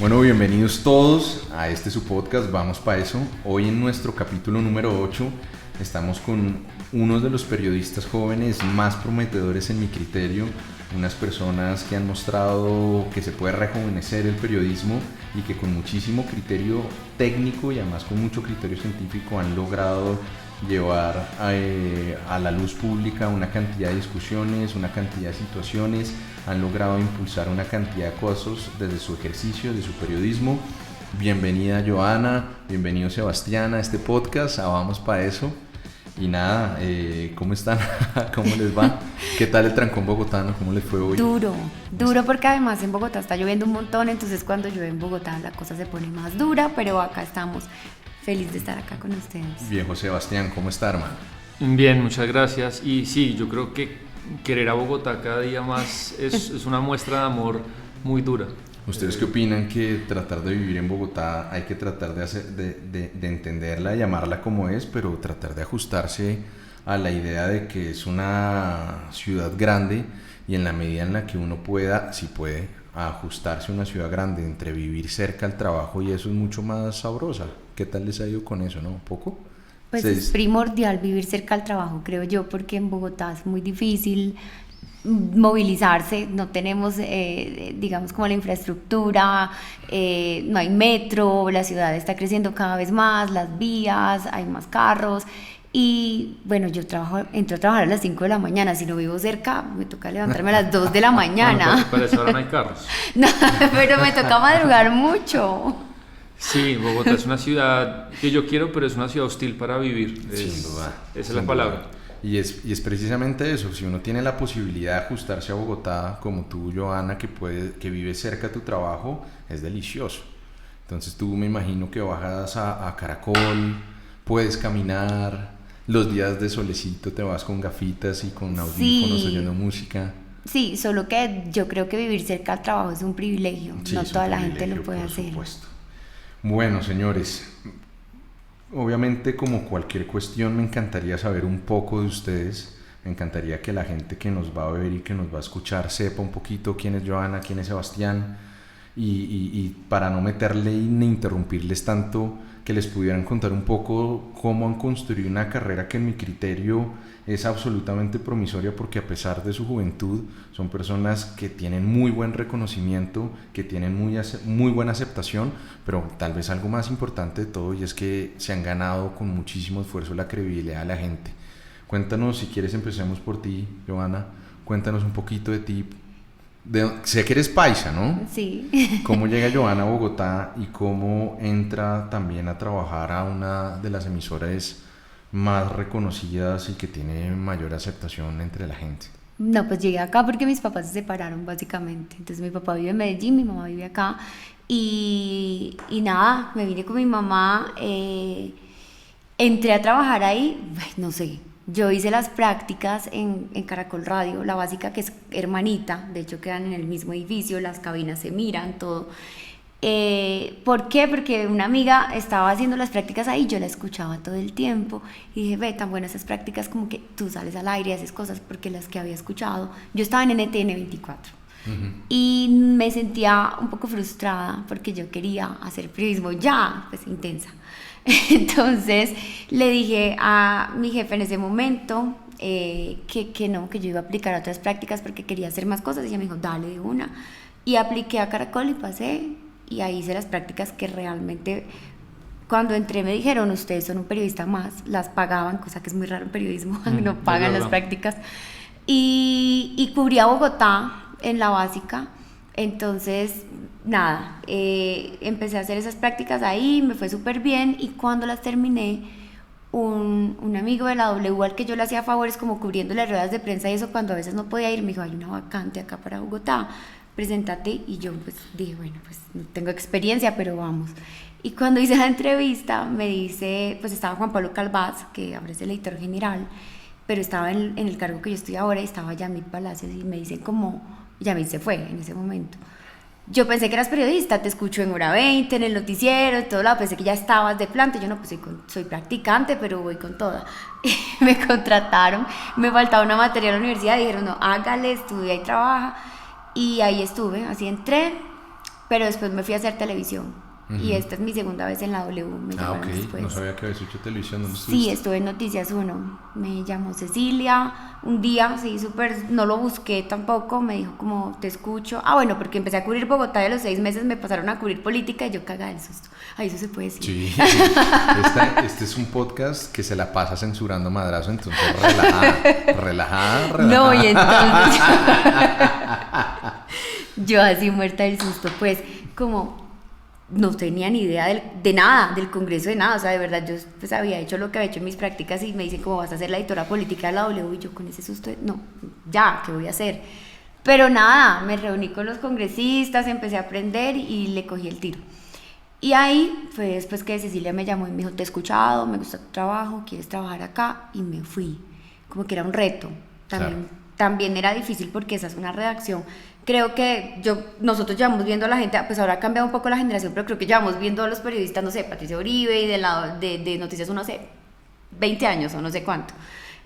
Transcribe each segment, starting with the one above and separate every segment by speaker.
Speaker 1: Bueno, bienvenidos todos a este su podcast, Vamos Pa' Eso. Hoy en nuestro capítulo número 8 estamos con uno de los periodistas jóvenes más prometedores en mi criterio, unas personas que han mostrado que se puede rejuvenecer el periodismo y que con muchísimo criterio técnico y además con mucho criterio científico han logrado llevar a la luz pública una cantidad de discusiones, una cantidad de situaciones, han logrado impulsar una cantidad de cosas desde su ejercicio, de su periodismo. Bienvenida Joana, bienvenido Sebastián a este podcast, Vamos Pa' Eso. Y nada, ¿cómo están? ¿Cómo les va? ¿Qué tal el trancón bogotano? ¿Cómo les fue hoy?
Speaker 2: Duro porque además en Bogotá está lloviendo un montón, entonces cuando llueve en Bogotá la cosa se pone más dura, pero acá estamos. Feliz de estar acá con ustedes.
Speaker 1: Viejo Sebastián, ¿cómo está, hermano?
Speaker 3: Bien, muchas gracias. Y sí, yo creo que querer a Bogotá cada día más es una muestra de amor muy dura.
Speaker 1: ¿Ustedes qué opinan que tratar de vivir en Bogotá hay que tratar de entenderla, de llamarla como es, pero tratar de ajustarse a la idea de que es una ciudad grande y en la medida en la que uno pueda, si puede, ajustarse a una ciudad grande, entre vivir cerca al trabajo y eso es mucho más sabrosa? ¿Qué tal les ha ido con eso, no? ¿Un poco?
Speaker 2: Pues es primordial vivir cerca al trabajo, creo yo, porque en Bogotá es muy difícil movilizarse, no tenemos, digamos, como la infraestructura, no hay metro, la ciudad está creciendo cada vez más, las vías, hay más carros. Y bueno, yo entro a trabajar a las 5 de la mañana, si no vivo cerca me toca levantarme a las 2 de la mañana.
Speaker 3: Bueno, para eso ahora no hay carros.
Speaker 2: No, pero me toca madrugar mucho.
Speaker 3: Sí, Bogotá es una ciudad que yo quiero, pero es una ciudad hostil para vivir.
Speaker 1: Sin duda.
Speaker 3: Esa es la palabra.
Speaker 1: Y es precisamente eso, si uno tiene la posibilidad de ajustarse a Bogotá, como tú, Joana, que vive cerca de tu trabajo, es delicioso. Entonces tú me imagino que bajas a Caracol, puedes caminar, los días de solecito te vas con gafitas y con audífonos oyendo música.
Speaker 2: Sí, solo que yo creo que vivir cerca al trabajo es un privilegio, sí, no toda la gente lo puede hacer.
Speaker 1: Supuesto. Bueno, señores, obviamente como cualquier cuestión me encantaría saber un poco de ustedes, me encantaría que la gente que nos va a ver y que nos va a escuchar sepa un poquito quién es Joana, quién es Sebastián y para no meterle ni interrumpirles tanto, que les pudieran contar un poco cómo han construido una carrera que en mi criterio es absolutamente promisoria porque a pesar de su juventud son personas que tienen muy buen reconocimiento, que tienen muy buena aceptación, pero tal vez algo más importante de todo y es que se han ganado con muchísimo esfuerzo la credibilidad de la gente. Cuéntanos, si quieres empecemos por ti, Joana, cuéntanos un poquito de ti. Sé que eres paisa, ¿no?
Speaker 2: Sí.
Speaker 1: ¿Cómo llega Joana a Bogotá y cómo entra también a trabajar a una de las emisoras más reconocidas y que tiene mayor aceptación entre la gente?
Speaker 2: No, pues llegué acá porque mis papás se separaron básicamente. Entonces mi papá vive en Medellín, mi mamá vive acá y nada, me vine con mi mamá, entré a trabajar ahí, no sé. Yo hice las prácticas en Caracol Radio, la básica que es hermanita, de hecho quedan en el mismo edificio, las cabinas se miran, todo. ¿Por qué? Porque una amiga estaba haciendo las prácticas ahí, yo la escuchaba todo el tiempo y dije, ve, tan buenas esas prácticas como que tú sales al aire y haces cosas, porque las que había escuchado, yo estaba en NTN 24 y me sentía un poco frustrada porque yo quería hacer periodismo ya, pues intensa. Entonces le dije a mi jefe en ese momento que no, que yo iba a aplicar a otras prácticas porque quería hacer más cosas y ella me dijo, dale de una. Y apliqué a Caracol y pasé y ahí hice las prácticas que realmente cuando entré me dijeron, ustedes son un periodista más, las pagaban, cosa que es muy raro en periodismo, no pagan las prácticas. Y cubrí a Bogotá en la básica. Entonces, nada, empecé a hacer esas prácticas ahí, me fue súper bien y cuando las terminé, un amigo de la W al que yo le hacía favores como cubriéndole ruedas de prensa y eso cuando a veces no podía ir, me dijo, hay una vacante acá para Bogotá, preséntate. Y yo pues dije, bueno, pues no tengo experiencia, pero vamos. Y cuando hice la entrevista me dice, pues estaba Juan Pablo Calvás, que ahora es el editor general, pero estaba en el cargo que yo estoy ahora y estaba Yamil Palacios y me dicen como, Yamil se fue en ese momento. Yo pensé que eras periodista, te escucho en Hora 20, en el noticiero, en todo lado, pensé que ya estabas de planta. Yo no, pues soy practicante, pero voy con toda. Y me contrataron, me faltaba una materia en la universidad, dijeron, no, hágale, estudia y trabaja. Y ahí estuve, así entré, pero después me fui a hacer televisión. Y esta es mi segunda vez en la W. Me llamaron
Speaker 1: ok.
Speaker 2: después.
Speaker 1: No sabía que habías hecho televisión. ¿Dónde
Speaker 2: Sí,
Speaker 1: estuviste?
Speaker 2: estuve en Noticias 1. Me llamó Cecilia un día, sí, súper, no lo busqué tampoco. Me dijo como, te escucho. Ah, bueno, porque empecé a cubrir Bogotá y a los 6 meses me pasaron a cubrir política y yo cagada del susto. Ay, eso se puede decir.
Speaker 1: Sí. Este es un podcast que se la pasa censurando madrazo, entonces relajada.
Speaker 2: No, y entonces yo así muerta del susto, pues como no tenía ni idea de nada, del Congreso, de nada, o sea, de verdad yo pues había hecho lo que había hecho en mis prácticas y me dicen cómo vas a ser la editora política de la W y yo con ese susto, no, ya, ¿qué voy a hacer? Pero nada, me reuní con los congresistas, empecé a aprender y le cogí el tiro. Y ahí fue después que Cecilia me llamó y me dijo, te he escuchado, me gusta tu trabajo, quieres trabajar acá, y me fui, como que era un reto, también era difícil porque esa es una redacción. Creo que nosotros llevamos viendo a la gente, pues ahora ha cambiado un poco la generación, pero creo que llevamos viendo a los periodistas, no sé, Patricia Uribe y de Noticias 1, no sé, 20 años o no sé cuánto.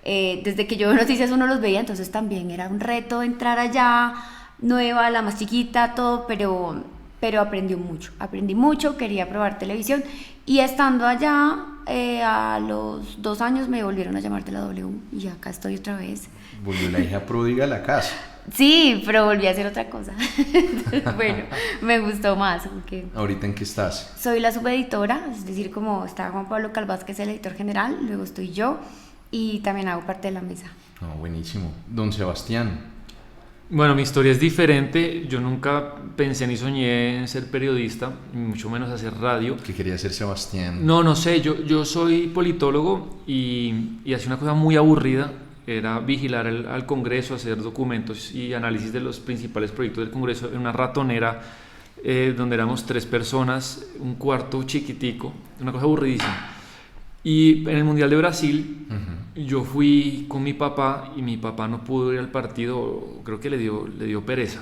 Speaker 2: Desde que yo veo Noticias 1 los veía, entonces también era un reto entrar allá, nueva, la más chiquita, todo, pero aprendí mucho, quería probar televisión y estando allá, a los 2 años me volvieron a llamar de la W y acá estoy otra vez.
Speaker 1: Volvió la hija pródiga a la casa.
Speaker 2: Sí, pero volví a hacer otra cosa. Bueno, me gustó más. Porque
Speaker 1: ¿Ahorita en qué estás?
Speaker 2: soy la subeditora, es decir, como está Juan Pablo Calvás, que es el editor general, luego estoy yo y también hago parte de la mesa.
Speaker 1: Oh, buenísimo. Don Sebastián.
Speaker 3: Bueno, mi historia es diferente. Yo nunca pensé ni soñé en ser periodista, ni mucho menos hacer radio.
Speaker 1: ¿Qué quería ser Sebastián?
Speaker 3: No sé, yo soy politólogo y hacía una cosa muy aburrida, era vigilar al Congreso, hacer documentos y análisis de los principales proyectos del Congreso en una ratonera donde éramos 3 personas, un cuarto chiquitico, una cosa aburridísima. Y en el Mundial de Brasil, yo fui con mi papá y mi papá no pudo ir al partido, creo que le dio pereza.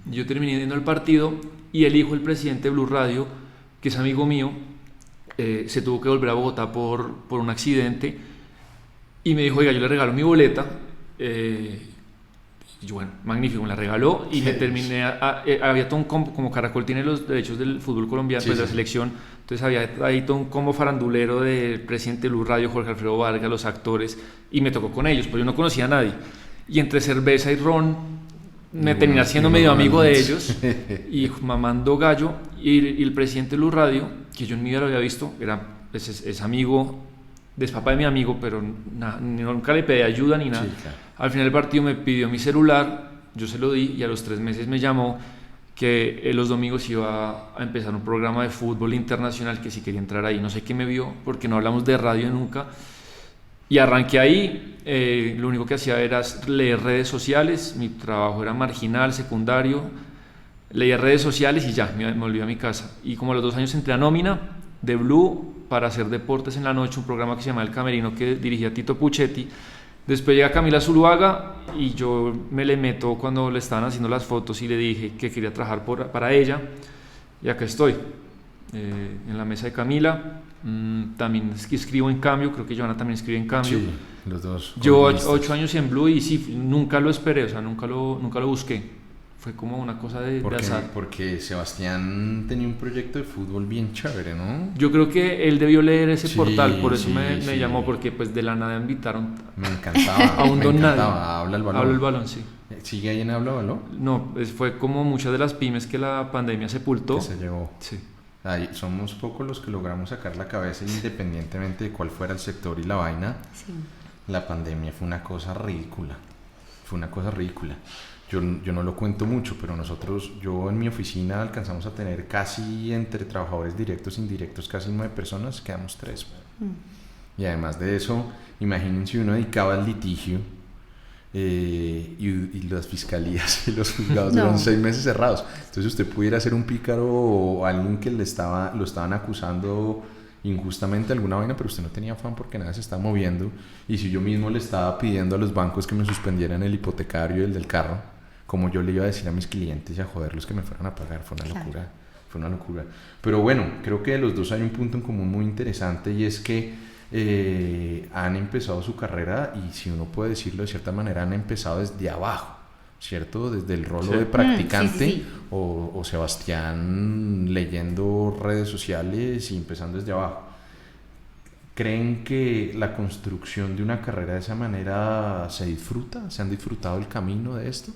Speaker 3: Yo terminé yendo al partido y el hijo del presidente de Blue Radio, que es amigo mío, se tuvo que volver a Bogotá por un accidente y me dijo, oiga, yo le regalo mi boleta. Y yo, bueno, magnífico, me la regaló y me terminé, había todo un combo, como Caracol tiene los derechos del fútbol colombiano, pues de la selección, entonces había ahí todo un combo farandulero del presidente de Blue Radio, Jorge Alfredo Vargas, los actores, y me tocó con ellos, pues yo no conocía a nadie, y entre cerveza y ron me terminé siendo medio amigo de ellos, y mamando gallo, y el presidente de Blue Radio, que yo en mi vida lo había visto, es amigo, es papá de mi amigo, pero nunca le pedí ayuda ni nada.
Speaker 1: Sí, claro.
Speaker 3: Al final del partido me pidió mi celular, yo se lo di y a los 3 meses me llamó que los domingos iba a empezar un programa de fútbol internacional que si quería entrar ahí. No sé qué me vio porque no hablamos de radio nunca. Y arranqué ahí, lo único que hacía era leer redes sociales, mi trabajo era marginal, secundario, leía redes sociales y ya, me volví a mi casa. Y como a los 2 años entré a nómina de Blue para hacer deportes en la noche, un programa que se llama El Camerino que dirigía Tito Puchetti. Después llega Camila Zuluaga y yo me le meto cuando le estaban haciendo las fotos y le dije que quería trabajar para ella y acá estoy, en la mesa de Camila. También escribo en Cambio, creo que Joana también escribe en Cambio.
Speaker 1: Sí, los dos.
Speaker 3: Yo 8 años en Blue y sí, nunca lo esperé, o sea, nunca lo busqué. Fue como una cosa de azar.
Speaker 1: Porque Sebastián tenía un proyecto de fútbol bien chévere, ¿no?
Speaker 3: Yo creo que él debió leer ese portal, por eso
Speaker 1: sí,
Speaker 3: me llamó, porque pues de la nada invitaron
Speaker 1: Me encantaba.
Speaker 3: a un don nadie.
Speaker 1: Habla el balón.
Speaker 3: Habla el balón, sí.
Speaker 1: ¿Sigue ahí en Habla Balón?
Speaker 3: No, fue como muchas de las pymes que la pandemia sepultó.
Speaker 1: Que se llevó.
Speaker 3: Sí.
Speaker 1: Ahí, somos pocos los que logramos sacar la cabeza independientemente de cuál fuera el sector y la vaina.
Speaker 2: Sí.
Speaker 1: La pandemia fue una cosa ridícula. Yo no lo cuento mucho, pero yo en mi oficina alcanzamos a tener casi entre trabajadores directos e indirectos casi 9 personas, quedamos 3. Y además de eso, imagínense uno dedicado al litigio y las fiscalías y los juzgados fueron 6 meses cerrados. Entonces usted pudiera ser un pícaro o alguien que lo estaban acusando injustamente alguna vaina, pero usted no tenía afán porque nada se estaba moviendo. Y si yo mismo le estaba pidiendo a los bancos que me suspendieran el hipotecario y el del carro, como yo le iba a decir a mis clientes y a joderlos que me fueran a pagar, fue una locura. Pero bueno, creo que de los dos hay un punto en común muy interesante y es que han empezado su carrera y si uno puede decirlo de cierta manera han empezado desde abajo. ¿cierto? Desde el rol
Speaker 3: Sí.
Speaker 1: de practicante
Speaker 2: Sí.
Speaker 1: o Sebastián leyendo redes sociales y empezando desde abajo. ¿Creen que la construcción de una carrera de esa manera se disfruta? ¿Se han disfrutado el camino de esto?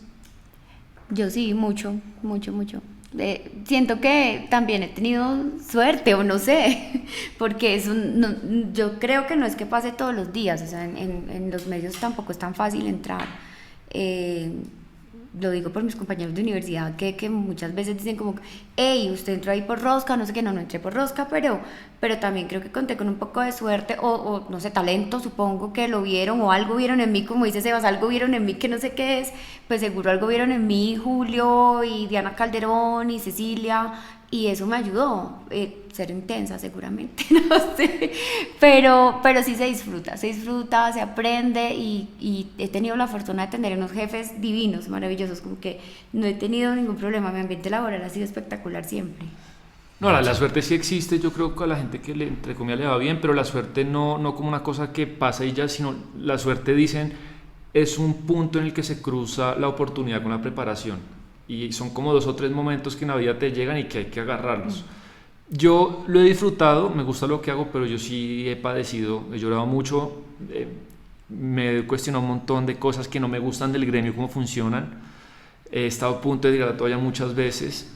Speaker 2: Yo sí, mucho, mucho, mucho. Siento que también he tenido suerte, o no sé, porque yo creo que no es que pase todos los días, o sea, en los medios tampoco es tan fácil entrar. Lo digo por mis compañeros de universidad que muchas veces dicen como, hey, usted entró ahí por rosca, no sé qué, no entré por rosca, pero también creo que conté con un poco de suerte o no sé, talento, supongo que lo vieron o algo vieron en mí, como dice Sebas, algo vieron en mí que no sé qué es, pues seguro algo vieron en mí Julio y Diana Calderón y Cecilia, y eso me ayudó, ser intensa seguramente, no sé, pero sí se disfruta, se aprende y he tenido la fortuna de tener unos jefes divinos, maravillosos, como que no he tenido ningún problema, mi ambiente laboral ha sido espectacular siempre.
Speaker 3: No, la suerte sí existe, yo creo que a la gente que entre comillas le va bien, pero la suerte no como una cosa que pasa y ya, sino la suerte, dicen, es un punto en el que se cruza la oportunidad con la preparación. Y son como 2 o 3 momentos que en la vida te llegan y que hay que agarrarlos. Yo lo he disfrutado, me gusta lo que hago, pero yo sí he padecido, he llorado mucho, me he cuestionado un montón de cosas que no me gustan del gremio, cómo funcionan. He estado a punto de tirar la toalla muchas veces.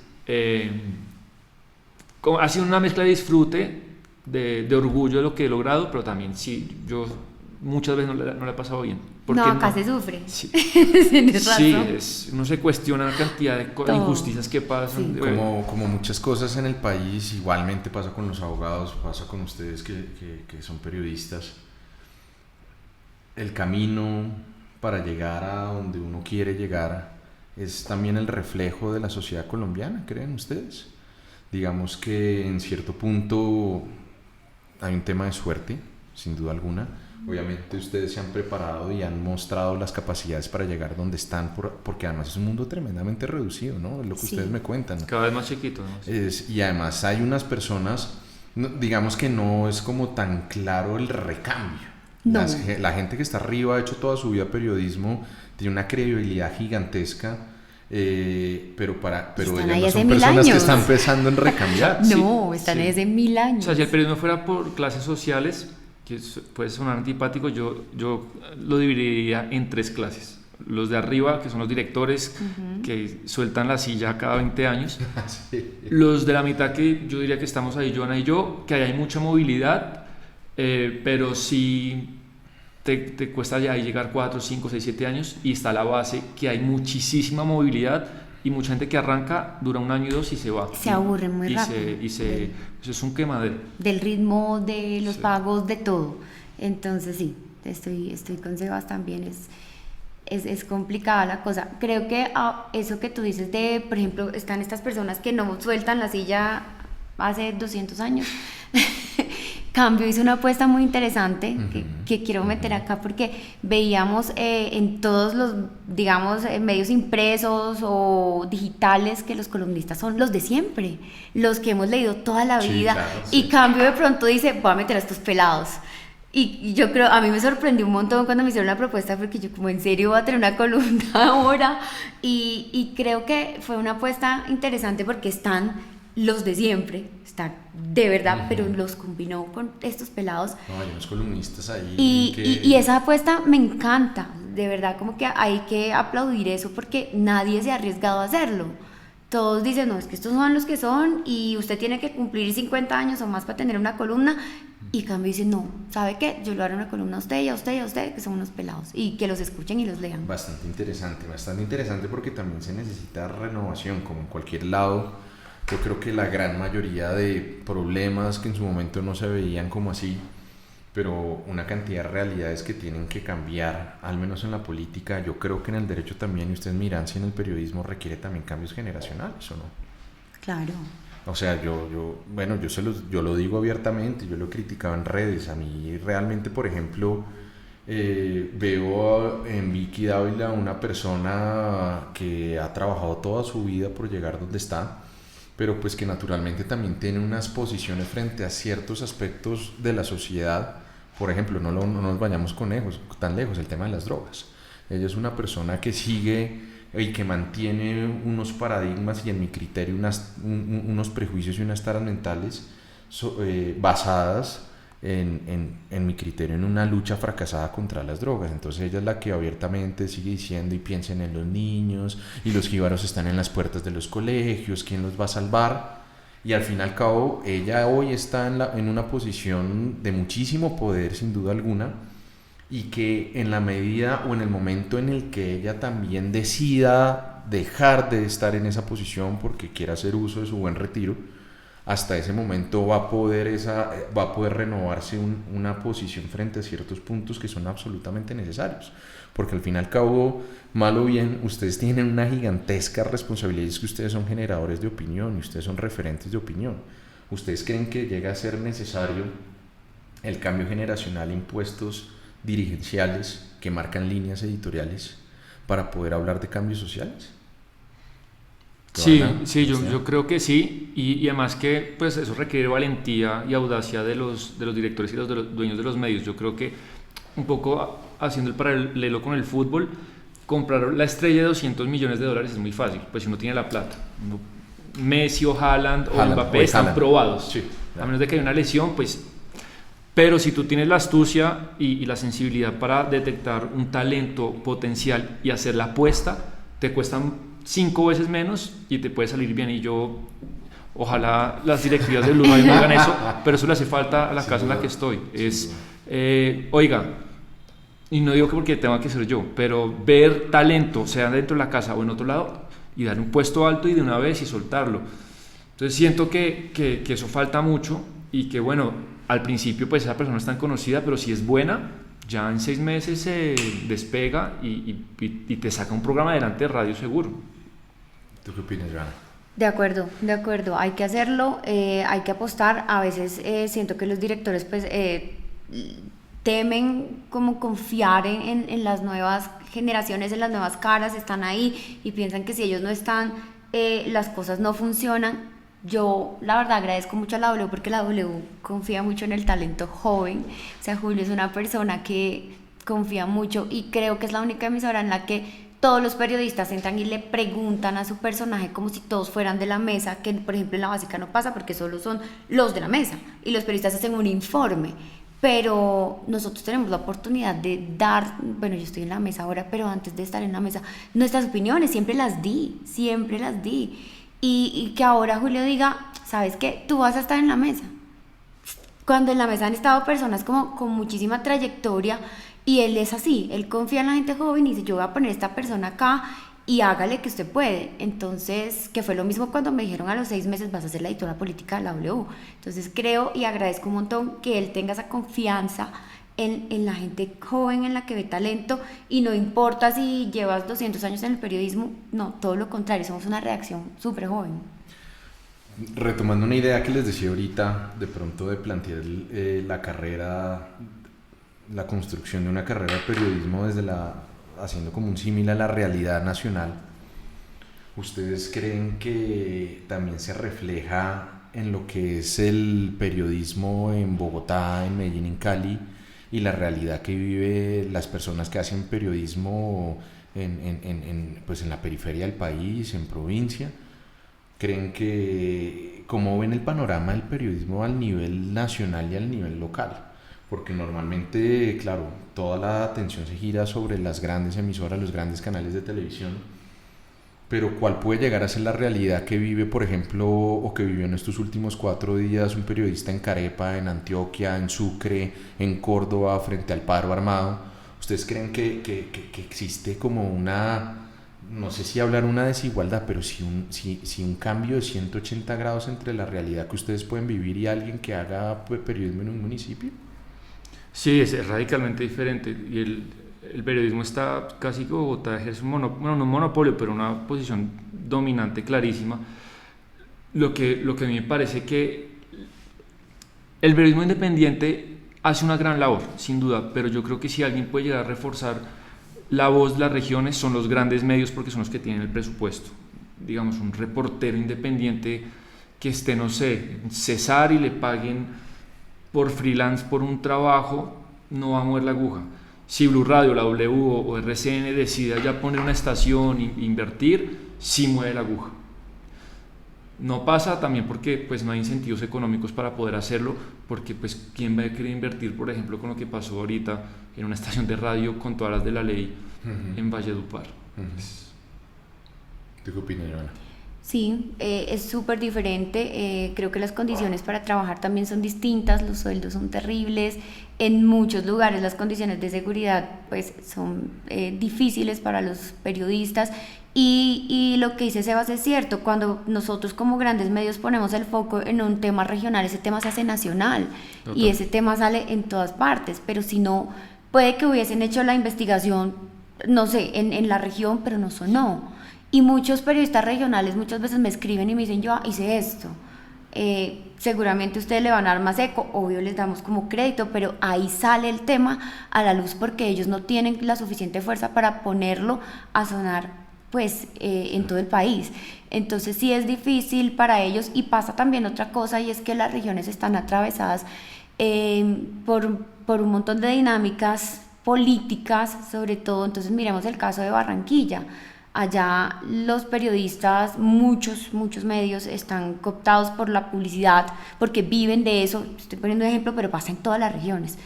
Speaker 3: Ha sido una mezcla de disfrute, de orgullo de lo que he logrado, pero también sí, yo muchas veces no le he pasado bien.
Speaker 2: No, acá se sufre.
Speaker 3: Sí,
Speaker 2: Tienes razón.
Speaker 3: uno se cuestiona la cantidad de injusticias que pasan.
Speaker 2: Sí.
Speaker 1: Como muchas cosas en el país, igualmente pasa con los abogados, pasa con ustedes que son periodistas. El camino para llegar a donde uno quiere llegar es también el reflejo de la sociedad colombiana, ¿creen ustedes? Digamos que en cierto punto hay un tema de suerte, sin duda alguna. Obviamente ustedes se han preparado y han mostrado las capacidades para llegar donde están, porque además es un mundo tremendamente reducido, ¿no? Es lo que
Speaker 2: Sí.
Speaker 1: ustedes me cuentan.
Speaker 3: Cada vez más chiquito, ¿no?
Speaker 1: Y además hay unas personas, digamos que no es como tan claro el recambio.
Speaker 2: No.
Speaker 1: La gente que está arriba ha hecho toda su vida periodismo, tiene una credibilidad gigantesca, pero
Speaker 2: Están
Speaker 1: ellas
Speaker 2: ahí
Speaker 1: no
Speaker 2: hace
Speaker 1: son
Speaker 2: 1000
Speaker 1: personas que
Speaker 2: años.
Speaker 1: están pensando en recambiar.
Speaker 2: No, están
Speaker 3: sí.
Speaker 2: desde 1000 años.
Speaker 3: O sea, si el periodismo fuera por clases sociales, que puede sonar antipático, yo lo dividiría en 3 clases. Los de arriba, que son los directores, que sueltan la silla cada 20 años.
Speaker 1: Sí.
Speaker 3: Los de la mitad, que yo diría que estamos ahí, Joana y yo, que ahí hay mucha movilidad, pero sí te cuesta ya llegar 4, 5, 6, 7 años, y está la base, que hay muchísima movilidad y mucha gente que arranca, dura 1 año y 2 y se va.
Speaker 2: Se aburren muy rápido.
Speaker 3: Eso es un quemadero.
Speaker 2: Del ritmo, de los
Speaker 3: Sí.
Speaker 2: pagos, de todo. Entonces sí, estoy con Sebas también, es complicada la cosa. Creo que eso que tú dices de, por ejemplo, están estas personas que no sueltan la silla hace 200 años. Cambio hizo una apuesta muy interesante que quiero meter acá porque veíamos en todos los, digamos, medios impresos o digitales que los columnistas son los de siempre, los que hemos leído toda la
Speaker 1: Sí,
Speaker 2: vida.
Speaker 1: claro,
Speaker 2: Y
Speaker 1: sí.
Speaker 2: Cambio de pronto dice, voy a meter a estos pelados. Y yo creo, a mí me sorprendió un montón cuando me hicieron la propuesta porque yo como, ¿en serio voy a tener una columna ahora? Y creo que fue una apuesta interesante porque están los de siempre, están de verdad, pero los combinó con estos pelados.
Speaker 1: No, hay unos columnistas ahí
Speaker 2: Y esa apuesta me encanta, de verdad, como que hay que aplaudir eso porque nadie se ha arriesgado a hacerlo. Todos dicen, no, es que estos son los que son y usted tiene que cumplir 50 años o más para tener una columna. Y Cambio dice, no, ¿sabe qué? Yo le haré una columna a usted y a usted y a usted, que son unos pelados. Y que los escuchen y los lean.
Speaker 1: Bastante interesante porque también se necesita renovación, como en cualquier lado. Yo creo que la gran mayoría de problemas que en su momento no se veían como así, pero una cantidad de realidades que tienen que cambiar, al menos en la política, yo creo que en el derecho también, y ustedes miran si en el periodismo requiere también cambios generacionales o no.
Speaker 2: Claro.
Speaker 1: O sea, yo lo digo abiertamente, yo lo he criticado en redes. A mí realmente, por ejemplo, veo en Vicky Dávila una persona que ha trabajado toda su vida por llegar donde está, pero pues que naturalmente también tiene unas posiciones frente a ciertos aspectos de la sociedad. Por ejemplo, no nos vayamos tan lejos, el tema de las drogas. Ella es una persona que sigue y que mantiene unos paradigmas y en mi criterio unos prejuicios y unas taras mentales basadas en mi criterio en una lucha fracasada contra las drogas. Entonces ella es la que abiertamente sigue diciendo y piensen en los niños y los jíbaros están en las puertas de los colegios, ¿quién los va a salvar? Y al fin y al cabo ella hoy está en una posición de muchísimo poder sin duda alguna, y que en la medida o en el momento en el que ella también decida dejar de estar en esa posición porque quiera hacer uso de su buen retiro, hasta ese momento va a poder renovarse una posición frente a ciertos puntos que son absolutamente necesarios, porque al fin y al cabo, mal o bien, ustedes tienen una gigantesca responsabilidad, y es que ustedes son generadores de opinión y ustedes son referentes de opinión. ¿Ustedes creen que llega a ser necesario el cambio generacional en puestos dirigenciales que marcan líneas editoriales para poder hablar de cambios sociales?
Speaker 3: Sí, yo creo que sí, y además que pues eso requiere valentía y audacia de los directores y de los dueños de los medios. Yo creo que un poco haciendo el paralelo con el fútbol, comprar la estrella de $200 millones es muy fácil, pues si uno tiene la plata. Messi o Haaland o Mbappé están probados,
Speaker 1: sí,
Speaker 3: a menos de que haya una lesión, pues. Pero si tú tienes la astucia y la sensibilidad para detectar un talento potencial y hacer la apuesta, te cuestan 5 veces menos y te puede salir bien. Y yo, ojalá las directivas del Uruguay me hagan eso, pero eso le hace falta a la casa en la que estoy. Oiga, y no digo que porque tenga que ser yo, pero ver talento, sea dentro de la casa o en otro lado, y dar un puesto alto y de una vez y soltarlo. Entonces siento que eso falta mucho, y que bueno, al principio pues esa persona es tan conocida, pero si es buena, ya en 6 meses se despega y te saca un programa adelante de radio seguro.
Speaker 1: ¿Tú qué opinas, Joana?
Speaker 2: De acuerdo, hay que hacerlo, hay que apostar. A veces siento que los directores pues temen como confiar en las nuevas generaciones, en las nuevas caras, están ahí y piensan que si ellos no están, las cosas no funcionan. Yo la verdad agradezco mucho a la W porque la W confía mucho en el talento joven. O sea, Julio es una persona que confía mucho, y creo que es la única emisora en la que todos los periodistas entran y le preguntan a su personaje como si todos fueran de la mesa, que por ejemplo en La Básica no pasa porque solo son los de la mesa y los periodistas hacen un informe. Pero nosotros tenemos la oportunidad de dar, bueno, yo estoy en la mesa ahora, pero antes de estar en la mesa, nuestras opiniones siempre las di. Y que ahora Julio diga, ¿sabes qué? Tú vas a estar en la mesa. Cuando en la mesa han estado personas como con muchísima trayectoria, y él es así, él confía en la gente joven y dice, yo voy a poner a esta persona acá y hágale que usted puede. Entonces, que fue lo mismo cuando me dijeron a los 6 meses vas a ser la editora política de la W. Entonces creo y agradezco un montón que él tenga esa confianza en la gente joven, en la que ve talento, y no importa si llevas 200 años en el periodismo, no, todo lo contrario, somos una redacción súper joven.
Speaker 1: Retomando una idea que les decía ahorita, de pronto de plantear la carrera, la construcción de una carrera de periodismo haciendo como un símil a la realidad nacional, ¿ustedes creen que también se refleja en lo que es el periodismo en Bogotá, en Medellín, en Cali, y la realidad que vive las personas que hacen periodismo pues en la periferia del país, en provincia? ¿Creen que cómo ven el panorama del periodismo al nivel nacional y al nivel local? Porque normalmente, claro, toda la atención se gira sobre las grandes emisoras, los grandes canales de televisión, pero ¿cuál puede llegar a ser la realidad que vive, por ejemplo, o que vivió en estos últimos 4 días un periodista en Carepa, en Antioquia, en Sucre, en Córdoba, frente al paro armado? ¿Ustedes creen que existe como una, no sé si hablar una desigualdad, pero sí un cambio de 180 grados entre la realidad que ustedes pueden vivir y alguien que haga periodismo en un municipio?
Speaker 3: Sí, es radicalmente diferente, y el periodismo está casi que Bogotá ejerce no un monopolio, pero una posición dominante clarísima. Lo que a mí me parece que el periodismo independiente hace una gran labor, sin duda, pero yo creo que si alguien puede llegar a reforzar la voz de las regiones son los grandes medios, porque son los que tienen el presupuesto. Digamos, un reportero independiente que esté, no sé, en Cesar y le paguen por freelance por un trabajo, no va a mover la aguja. Si Blue Radio, la W o RCN decide ya poner una estación e invertir, sí mueve la aguja. No pasa también porque pues no hay incentivos económicos para poder hacerlo, porque pues quién va a querer invertir, por ejemplo, con lo que pasó ahorita en una estación de radio con todas las de la ley en Valledupar.
Speaker 1: ¿Tú qué opinas, Joana?
Speaker 2: Sí, es súper diferente. Creo que las condiciones para trabajar también son distintas, los sueldos son terribles. En muchos lugares las condiciones de seguridad pues son difíciles para los periodistas. Y lo que dice Sebas es cierto, cuando nosotros como grandes medios ponemos el foco en un tema regional, ese tema se hace nacional. Total. Y ese tema sale en todas partes, pero si no, puede que hubiesen hecho la investigación, no sé, en la región, pero no sonó. Y muchos periodistas regionales muchas veces me escriben y me dicen, yo hice esto. Seguramente ustedes le van a dar más eco, obvio les damos como crédito, pero ahí sale el tema a la luz porque ellos no tienen la suficiente fuerza para ponerlo a sonar pues en todo el país. Entonces sí es difícil para ellos, y pasa también otra cosa, y es que las regiones están atravesadas por un montón de dinámicas políticas sobre todo. Entonces miremos el caso de Barranquilla. Allá los periodistas, muchos medios están cooptados por la publicidad porque viven de eso. Estoy poniendo un ejemplo, pero pasa en todas las regiones.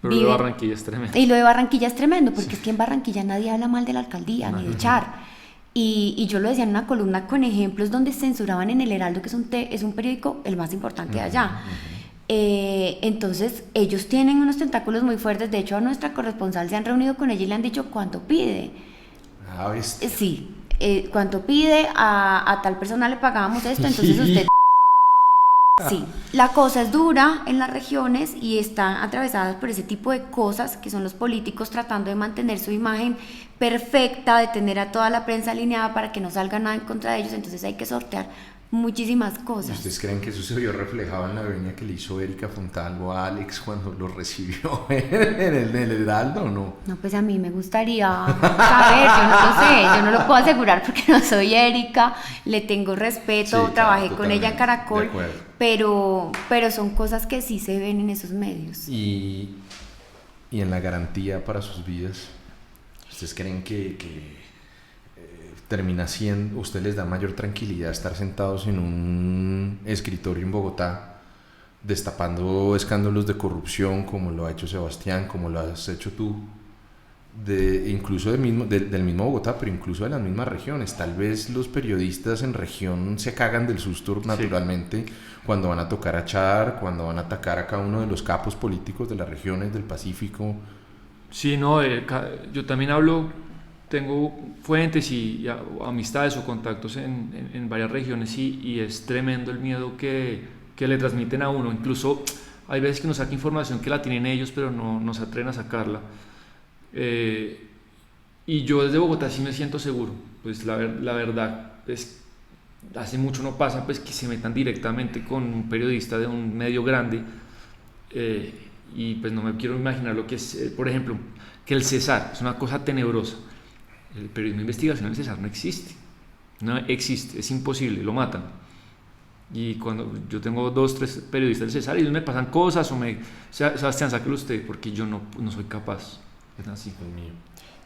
Speaker 3: Pero lo de Barranquilla es tremendo.
Speaker 2: Y lo de Barranquilla es tremendo porque es que en Barranquilla nadie habla mal de la alcaldía ni de Char. Y yo lo decía en una columna con ejemplos donde censuraban en El Heraldo, que es un periódico el más importante de allá. Entonces ellos tienen unos tentáculos muy fuertes. De hecho, a nuestra corresponsal se han reunido con ella y le han dicho cuánto pide. Sí, cuánto pide, a tal persona le pagábamos esto, entonces usted... Sí, la cosa es dura en las regiones y están atravesadas por ese tipo de cosas que son los políticos tratando de mantener su imagen perfecta, de tener a toda la prensa alineada para que no salga nada en contra de ellos. Entonces hay que sortear muchísimas cosas.
Speaker 1: ¿Ustedes creen que eso se vio reflejado en la veña que le hizo Erika Fontalvo a Alex cuando lo recibió en el Heraldo o no?
Speaker 2: No, pues a mí me gustaría saber, yo no lo sé, yo no lo puedo asegurar porque no soy Erika, le tengo respeto, sí, trabajé con ella en Caracol, pero son cosas que sí se ven en esos medios.
Speaker 1: Y en la garantía para sus vidas, ¿ustedes creen que termina siendo, usted les da mayor tranquilidad estar sentados en un escritorio en Bogotá destapando escándalos de corrupción como lo ha hecho Sebastián, como lo has hecho tú, incluso del mismo Bogotá, pero incluso de las mismas regiones? Tal vez los periodistas en región se cagan del susto naturalmente, sí, cuando van a tocar a Char, cuando van a atacar a cada uno de los capos políticos de las regiones del Pacífico.
Speaker 3: Sí, no, yo también tengo fuentes y amistades o contactos en varias regiones y es tremendo el miedo que le transmiten a uno. Incluso hay veces que uno saca información que la tienen ellos pero no se atreven a sacarla. Y yo desde Bogotá sí me siento seguro. Pues la verdad es, hace mucho no pasa pues que se metan directamente con un periodista de un medio grande, y pues no me quiero imaginar lo que es, por ejemplo, que el Cesar es una cosa tenebrosa. El periodismo de investigación en el Cesar no existe, es imposible, lo matan. Y cuando yo tengo 2-3 periodistas del Cesar y ellos me pasan cosas Sebastián, sáquelo usted porque yo no soy capaz. Es así conmigo.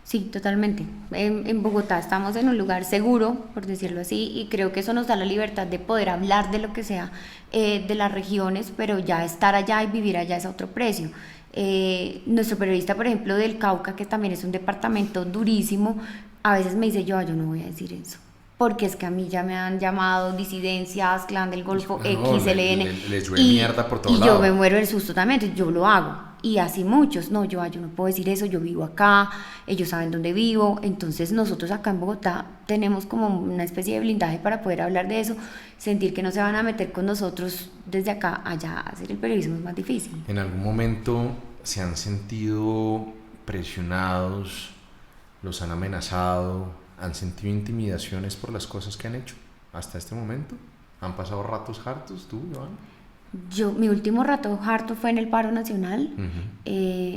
Speaker 2: Sí, totalmente. En Bogotá estamos en un lugar seguro, por decirlo así, y creo que eso nos da la libertad de poder hablar de lo que sea de las regiones, pero ya estar allá y vivir allá es a otro precio. Nuestro periodista, por ejemplo, del Cauca, que también es un departamento durísimo, a veces me dice yo no voy a decir eso, porque es que a mí ya me han llamado disidencias, Clan del Golfo, XLN,
Speaker 1: les llueve mierda por todos
Speaker 2: lados. Y
Speaker 1: yo
Speaker 2: me muero del susto también, entonces yo lo hago. Y así muchos, yo no puedo decir eso, yo vivo acá, ellos saben dónde vivo. Entonces nosotros acá en Bogotá tenemos como una especie de blindaje para poder hablar de eso, sentir que no se van a meter con nosotros desde acá allá. Hacer el periodismo es más difícil.
Speaker 1: ¿En algún momento se han sentido presionados, los han amenazado, han sentido intimidaciones por las cosas que han hecho hasta este momento? ¿Han pasado ratos hartos tú, Joana?
Speaker 2: Mi último rato harto fue en el paro nacional.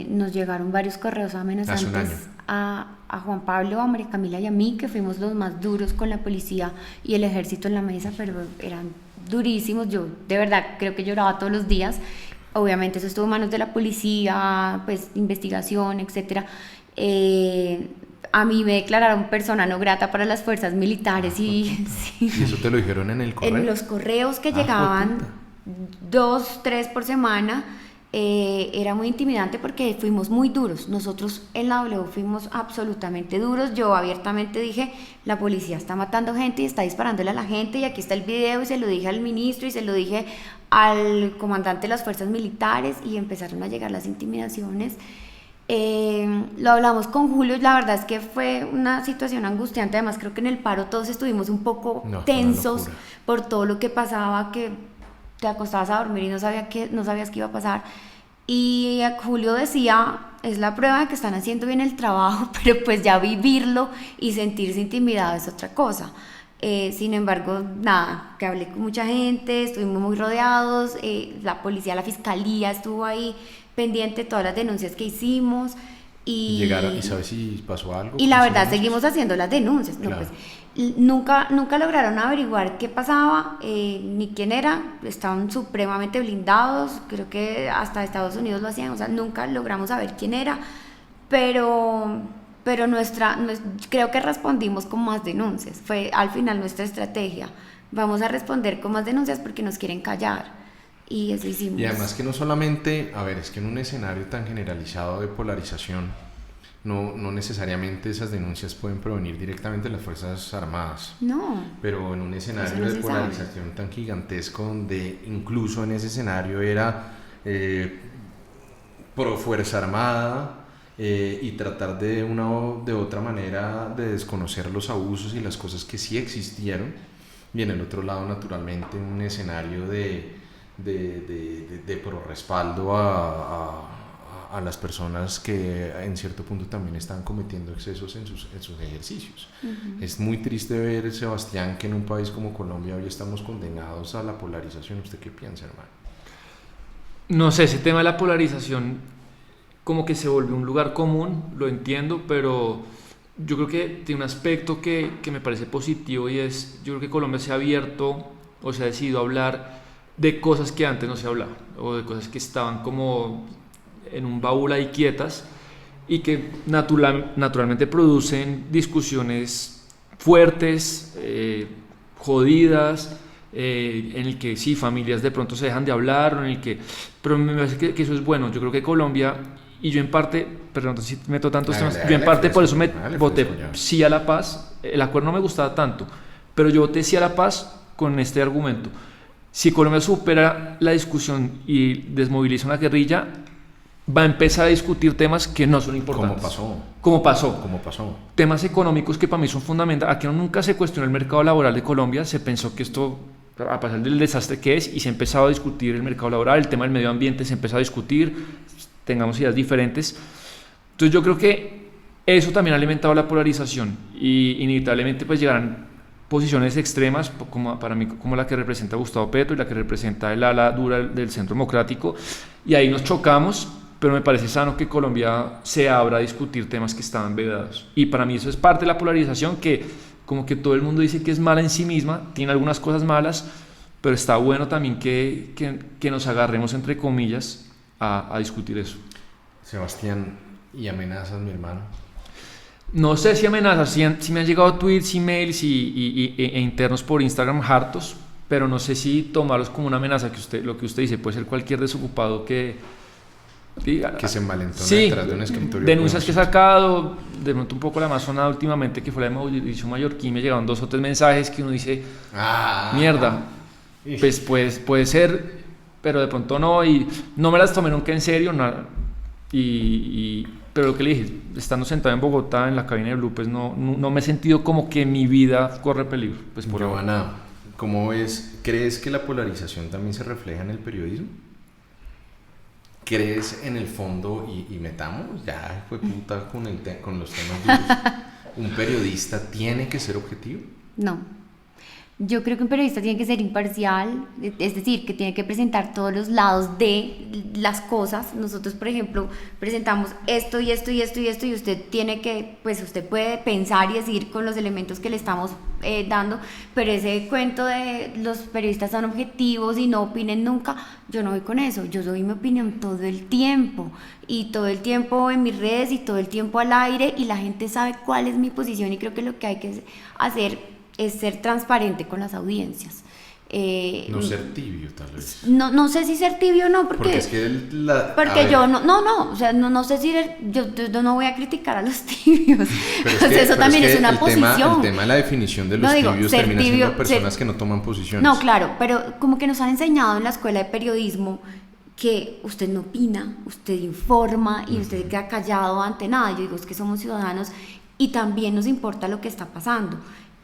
Speaker 2: Nos llegaron varios correos amenazantes a Juan Pablo, a María Camila y a mí, que fuimos los más duros con la policía y el ejército en la mesa, pero eran durísimos. Yo de verdad creo que lloraba todos los días. obviamente eso estuvo en manos de la policía, pues investigación, etcétera. A mí me declararon persona no grata para las fuerzas militares y sí.
Speaker 1: ¿Y eso te lo dijeron en el correo?
Speaker 2: En los correos que llegaban 2, 3 por semana. Era muy intimidante porque fuimos muy duros. Nosotros en la W fuimos absolutamente duros. Yo abiertamente dije, la policía está matando gente y está disparándole a la gente, y aquí está el video, y se lo dije al ministro y se lo dije al comandante de las fuerzas militares, y empezaron a llegar las intimidaciones. Lo hablamos con Julio, la verdad es que fue una situación angustiante. Además creo que en el paro todos estuvimos un poco tensos por todo lo que pasaba, que te acostabas a dormir y no sabías qué iba a pasar. Y Julio decía, es la prueba de que están haciendo bien el trabajo, pero pues ya vivirlo y sentirse intimidado es otra cosa. Sin embargo, nada, que hablé con mucha gente, estuvimos muy rodeados, la policía, la fiscalía estuvo ahí pendiente de todas las denuncias que hicimos.
Speaker 1: Y llegaron, ¿y sabes si pasó algo?
Speaker 2: Y la verdad seguimos haciendo las denuncias.
Speaker 1: Claro.
Speaker 2: No, pues, nunca lograron averiguar qué pasaba, ni quién era. Estaban supremamente blindados, creo que hasta Estados Unidos lo hacían, o sea, nunca logramos saber quién era, pero creo que respondimos con más denuncias. Fue al final nuestra estrategia: vamos a responder con más denuncias porque nos quieren callar. Y eso hicimos.
Speaker 1: Y además que no solamente, a ver, es que en un escenario tan generalizado de polarización, no necesariamente esas denuncias pueden provenir directamente de las Fuerzas Armadas.
Speaker 2: No.
Speaker 1: Pero en un escenario de polarización tan gigantesco, donde incluso en ese escenario era pro Fuerza Armada, y tratar de una o de otra manera de desconocer los abusos y las cosas que sí existieron, y en el otro lado naturalmente un escenario de pro respaldo a las personas que en cierto punto también están cometiendo excesos en sus ejercicios. Uh-huh. Es muy triste ver, Sebastián, que en un país como Colombia hoy estamos condenados a la polarización. ¿Usted qué piensa, hermano?
Speaker 3: No sé, ese tema de la polarización como que se volvió un lugar común, lo entiendo, pero yo creo que tiene un aspecto que me parece positivo, y es, yo creo que Colombia se ha abierto o se ha decidido hablar de cosas que antes no se hablaba, o de cosas que estaban como en un baúl ahí quietas, y que naturalmente producen discusiones fuertes, jodidas, en el que sí, familias de pronto se dejan de hablar, pero me parece que eso es bueno. Yo creo que Colombia, y yo en parte, perdón si meto tantos temas, yo en parte por eso voté sí a la paz. El acuerdo no me gustaba tanto, pero yo voté sí a la paz con este argumento: si Colombia supera la discusión y desmoviliza una guerrilla, va a empezar a discutir temas que no son importantes. ¿Cómo pasó? Temas económicos que para mí son fundamentales. Aquí nunca se cuestionó el mercado laboral de Colombia. Se pensó que esto, a pesar del desastre que es, y se empezaba a discutir el mercado laboral, el tema del medio ambiente se empezó a discutir, tengamos ideas diferentes. Entonces yo creo que eso también ha alimentado la polarización, y inevitablemente pues llegarán posiciones extremas, como para mí, como la que representa Gustavo Petro y la que representa el ala dura del Centro Democrático, y ahí nos chocamos. Pero me parece sano que Colombia se abra a discutir temas que estaban vedados, y para mí eso es parte de la polarización, que como que todo el mundo dice que es mala en sí misma, tiene algunas cosas malas, pero está bueno también que nos agarremos, entre comillas, a discutir eso.
Speaker 1: Sebastián, ¿y amenazas, mi hermano?
Speaker 3: No sé si amenazas, si me han llegado tweets, emails e internos por Instagram hartos, pero no sé si tomarlos como una amenaza, lo que usted dice, puede ser cualquier desocupado que
Speaker 1: se envalentona
Speaker 3: detrás
Speaker 1: de un escritorio.
Speaker 3: Denuncias que he sacado, de pronto un poco la más sonada últimamente, que fue la de Mauricio Mallorquín, me llegaron 2 o 3 mensajes que uno dice, mierda, pues puede ser, pero de pronto no, y no me las tomé nunca en serio, pero lo que le dije, estando sentado en Bogotá en la cabina de Blue, pues no me he sentido como que mi vida corre peligro. Pues por
Speaker 1: Giovanna, ¿cómo ves? ¿Crees que la polarización también se refleja en el periodismo? ¿Crees en el fondo, y metamos ya fue puta con los temas duros, un periodista tiene que ser objetivo?
Speaker 2: No, Yo creo que un periodista tiene que ser imparcial, es decir, que tiene que presentar todos los lados de las cosas. Nosotros, por ejemplo, presentamos esto y esto y esto y esto, y usted tiene que, pues usted puede pensar y decidir con los elementos que le estamos dando, pero ese cuento de los periodistas son objetivos y no opinen nunca, yo no voy con eso. Yo doy mi opinión todo el tiempo, y todo el tiempo en mis redes y todo el tiempo al aire, y la gente sabe cuál es mi posición, y creo que lo que hay que hacer es ser transparente con las audiencias.
Speaker 1: No ser tibio, tal vez.
Speaker 2: No sé si ser tibio o no, porque
Speaker 1: es que
Speaker 2: porque yo o sea, no sé si yo no voy a criticar a los tibios.
Speaker 1: Pero
Speaker 2: eso también es una posición.
Speaker 1: El tema de la definición de los tibios termina siendo personas que no toman posiciones.
Speaker 2: No, claro, pero como que nos han enseñado en la escuela de periodismo que usted no opina, usted informa y usted queda callado ante nada. Yo digo, es que somos ciudadanos y también nos importa lo que está pasando.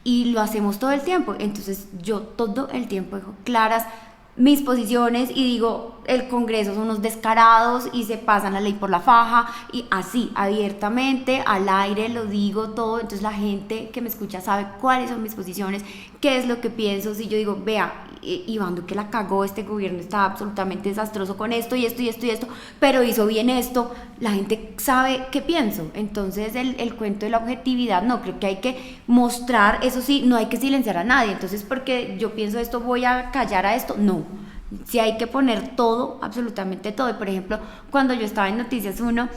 Speaker 2: Y lo hacemos todo el tiempo. Entonces yo todo el tiempo dejo claras mis posiciones y digo, el Congreso son unos descarados y se pasan la ley por la faja, y así, abiertamente, al aire lo digo todo. Entonces la gente que me escucha sabe cuáles son mis posiciones, qué es lo que pienso. Si yo digo, vea, Iván Duque la cagó, este gobierno está absolutamente desastroso con esto y esto y esto y esto, pero hizo bien esto, la gente sabe qué pienso. Entonces el cuento de la objetividad, no, creo que hay que mostrar, eso sí, no hay que silenciar a nadie. Entonces porque yo pienso esto voy a callar a esto, no. Sí hay que poner todo, absolutamente todo. Y por ejemplo, cuando yo estaba en Noticias 1,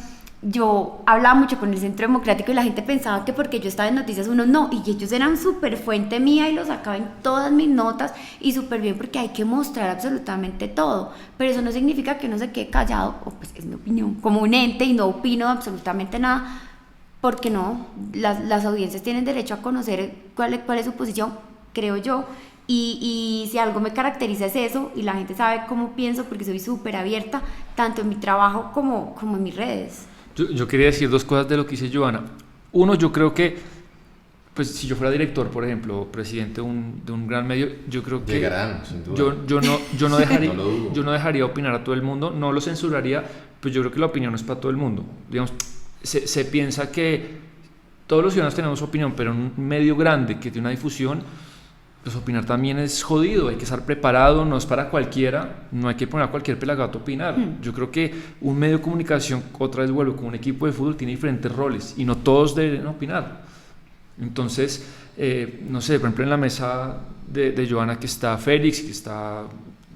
Speaker 2: yo hablaba mucho con el Centro Democrático y la gente pensaba que porque yo estaba en Noticias 1, no, y ellos eran súper fuente mía y lo sacaba en todas mis notas y súper bien, porque hay que mostrar absolutamente todo. Pero eso no significa que uno se quede callado, o pues es mi opinión, como un ente, y no opino absolutamente nada, porque no, las audiencias tienen derecho a conocer cuál es su posición, creo yo. Y si algo me caracteriza es eso, y la gente sabe cómo pienso porque soy súper abierta, tanto en mi trabajo como en mis redes.
Speaker 3: Yo quería decir dos cosas de lo que dice Joana. Uno, yo creo que, pues si yo fuera director, por ejemplo, presidente de un gran medio, yo creo que
Speaker 1: llegarán, sin duda.
Speaker 3: yo no dejaría, yo no dejaría opinar a todo el mundo, no lo censuraría, pues yo creo que la opinión no es para todo el mundo. Digamos, se piensa que todos los ciudadanos tenemos opinión, pero en un medio grande que tiene una difusión, pues opinar también es jodido, hay que estar preparado, no es para cualquiera, no hay que poner a cualquier pelagato a opinar. Yo creo que un medio de comunicación, otra vez vuelvo, como un equipo de fútbol, tiene diferentes roles y no todos deben opinar. Entonces, no sé, por ejemplo en la mesa de Joana que está Félix, que está,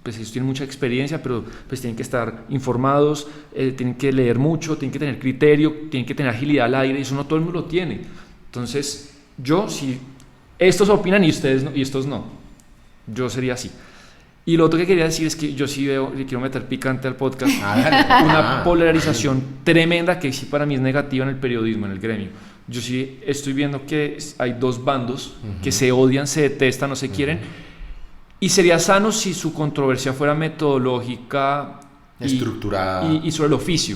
Speaker 3: pues ellos tienen mucha experiencia, pero pues tienen que estar informados, tienen que leer mucho, tienen que tener criterio, tienen que tener agilidad al aire, y eso no todo el mundo lo tiene. Entonces, yo sí... Estos opinan y ustedes no, y estos no. Yo sería así. Y lo otro que quería decir es que yo sí veo, le quiero meter picante al podcast, una polarización tremenda que sí para mí es negativa en el periodismo, en el gremio. Yo sí estoy viendo que hay dos bandos que se odian, se detestan, no se quieren. Y sería sano si su controversia fuera metodológica,
Speaker 1: estructurada
Speaker 3: y sobre el oficio.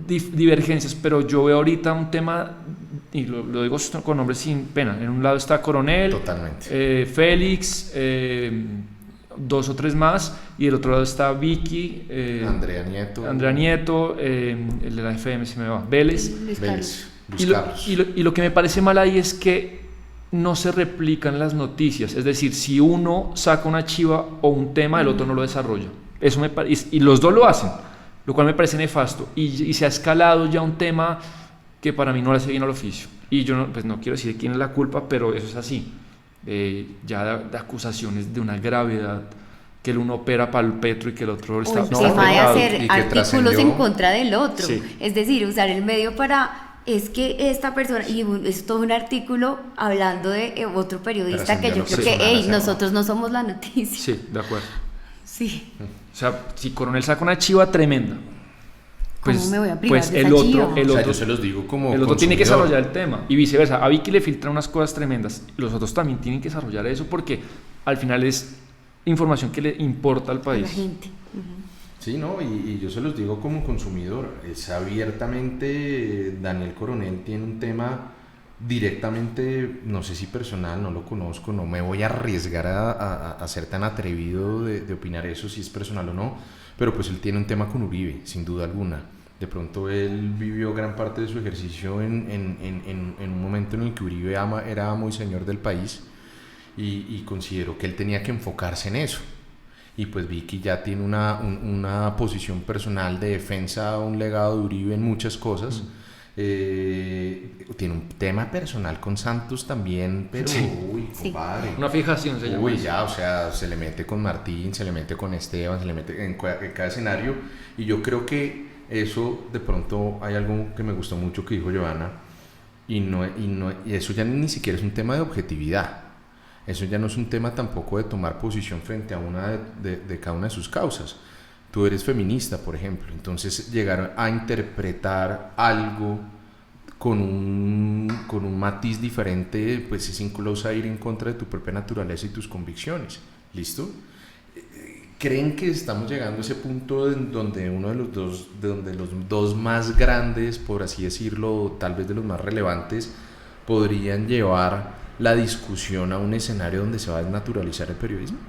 Speaker 3: Divergencias, pero yo veo ahorita un tema, y lo digo con nombres sin pena. En un lado está Coronel, Félix, dos o tres más, y del otro lado está Vicky, Andrea Nieto, el de la FM se me va, Vélez. Y lo que me parece mal ahí es que no se replican las noticias, es decir, si uno saca una chiva o un tema, el otro no lo desarrolla. Eso me y los dos lo hacen, lo cual me parece nefasto, y se ha escalado ya un tema que para mí no le hace bien al oficio, y yo no quiero decir quién es la culpa, pero eso es así, ya de acusaciones de una gravedad, que el uno opera para el petro y que el otro está
Speaker 2: afectado. El tema de hacer artículos en contra del otro,
Speaker 3: sí.
Speaker 2: Es decir, usar el medio para... Es que esta persona, y es todo un artículo hablando de otro periodista que yo creo que, nosotros no somos la noticia.
Speaker 3: Sí, de acuerdo.
Speaker 2: Sí.
Speaker 3: O sea, si Coronel saca una chiva tremenda, pues,
Speaker 2: ¿cómo me voy a privar
Speaker 3: pues
Speaker 2: de esa chiva?
Speaker 1: O sea, yo se los digo como
Speaker 3: el otro tiene que desarrollar el tema, y viceversa. A Vicky le filtran unas cosas tremendas, los otros también tienen que desarrollar eso, porque al final es información que le importa al país.
Speaker 2: A la gente.
Speaker 1: Sí, ¿no? Y yo se los digo como consumidor, es abiertamente, Daniel Coronel tiene un tema directamente, no sé si personal, no lo conozco, no me voy a arriesgar a ser tan atrevido de opinar eso, si es personal o no, pero pues él tiene un tema con Uribe, sin duda alguna. De pronto él vivió gran parte de su ejercicio en un momento en el que Uribe era amo y señor del país, y consideró que él tenía que enfocarse en eso. Y pues Vicky ya tiene una posición personal de defensa, un legado de Uribe en muchas cosas. Tiene un tema personal con Santos también, pero uy, compadre.
Speaker 3: Una fijación se llama.
Speaker 1: Uy, ya, o sea, se le mete con Martín, se le mete con Esteban, se le mete en cada escenario. Y yo creo que eso, de pronto, hay algo que me gustó mucho que dijo Johanna, y eso ya ni siquiera es un tema de objetividad. Eso ya no es un tema tampoco de tomar posición frente a una de cada una de sus causas. Tú eres feminista, por ejemplo, entonces llegar a interpretar algo con un matiz diferente, pues es incluso ir en contra de tu propia naturaleza y tus convicciones. ¿Listo? ¿Creen que estamos llegando a ese punto en donde donde los dos más grandes, por así decirlo, tal vez de los más relevantes, podrían llevar la discusión a un escenario donde se va a desnaturalizar el periodismo?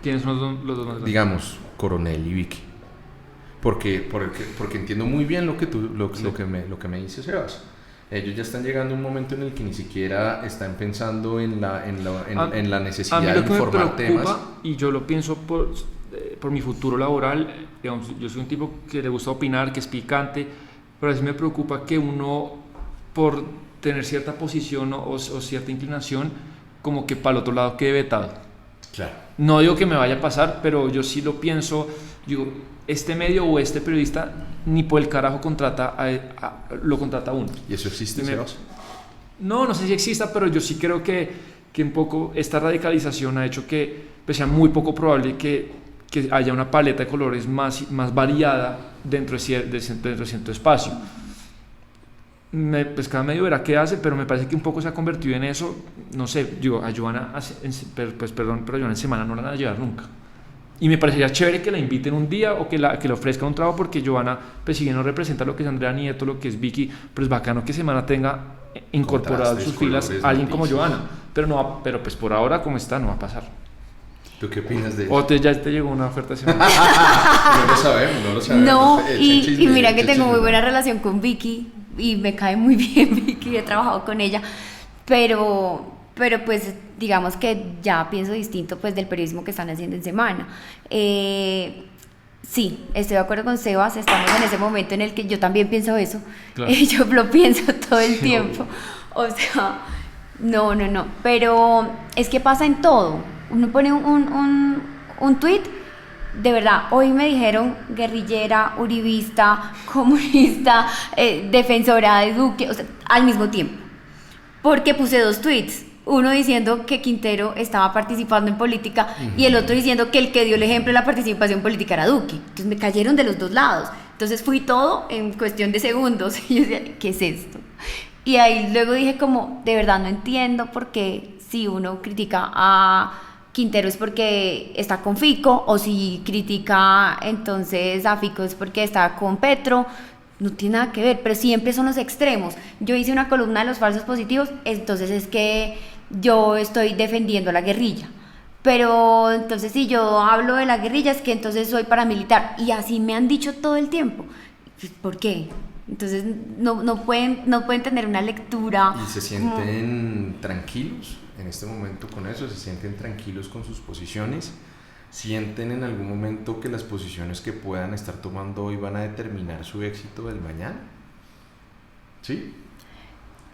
Speaker 3: ¿Quiénes son los dos más grandes?
Speaker 1: Digamos, Coronel y Vicky. Porque entiendo muy bien lo que me dice Sebas. Ellos ya están llegando a un momento en el que ni siquiera están pensando en la necesidad de informar temas.
Speaker 3: Y yo lo pienso por mi futuro laboral. Digamos, yo soy un tipo que le gusta opinar, que es picante, pero a veces me preocupa que uno, por tener cierta posición o cierta inclinación, como que para el otro lado quede vetado.
Speaker 1: Claro.
Speaker 3: No digo que me vaya a pasar, pero yo sí lo pienso. Digo, este medio o este periodista ni por el carajo lo contrata a uno.
Speaker 1: ¿Y eso existe, Sebas?
Speaker 3: No sé si exista, pero yo sí creo que un poco esta radicalización ha hecho que pues, sea muy poco probable que haya una paleta de colores más variada dentro de cierto espacio. Pues cada medio verá qué hace, pero me parece que un poco se ha convertido en eso. No sé, digo, a Johanna, pero a Johanna en semana no la van a llevar nunca. Y me parecería chévere que la inviten un día o que le ofrezcan un trabajo, porque Johanna, pues si bien no representa lo que es Andrea Nieto, lo que es Vicky, pero es bacano que semana tenga incorporado en sus filas a alguien como Johanna. Pero pues por ahora, como está, no va a pasar.
Speaker 1: ¿Tú qué opinas de eso?
Speaker 3: ¿O ya te llegó una oferta de semana?
Speaker 1: No lo sabemos.
Speaker 2: No, y mira que tengo muy buena relación con Vicky y me cae muy bien Vicky, he trabajado con ella, pero pues digamos que ya pienso distinto pues del periodismo que están haciendo en semana. Sí, estoy de acuerdo con Sebas, estamos en ese momento en el que yo también pienso eso. Claro. Yo lo pienso todo el tiempo, o sea, no, pero es que pasa en todo. Uno pone un tweet, de verdad, hoy me dijeron guerrillera, uribista, comunista, defensora de Duque, o sea, al mismo tiempo, porque puse 2 tweets, uno diciendo que Quintero estaba participando en política y el otro diciendo que el que dio el ejemplo de la participación política era Duque. Entonces me cayeron de los 2 lados, entonces fui todo en cuestión de segundos y yo decía, ¿qué es esto? Y ahí luego dije como, de verdad no entiendo por qué si uno critica a Quintero es porque está con Fico, o si critica entonces a Fico es porque está con Petro. No tiene nada que ver, pero siempre son los extremos. Yo hice una columna de los falsos positivos, entonces es que yo estoy defendiendo a la guerrilla, pero entonces si yo hablo de la guerrilla es que entonces soy paramilitar, y así me han dicho todo el tiempo. ¿Por qué? Entonces no pueden tener una lectura.
Speaker 1: ¿Y se sienten tranquilos en este momento con eso? ¿Se sienten tranquilos con sus posiciones? ¿Sienten en algún momento que las posiciones que puedan estar tomando hoy van a determinar su éxito del mañana? ¿Sí?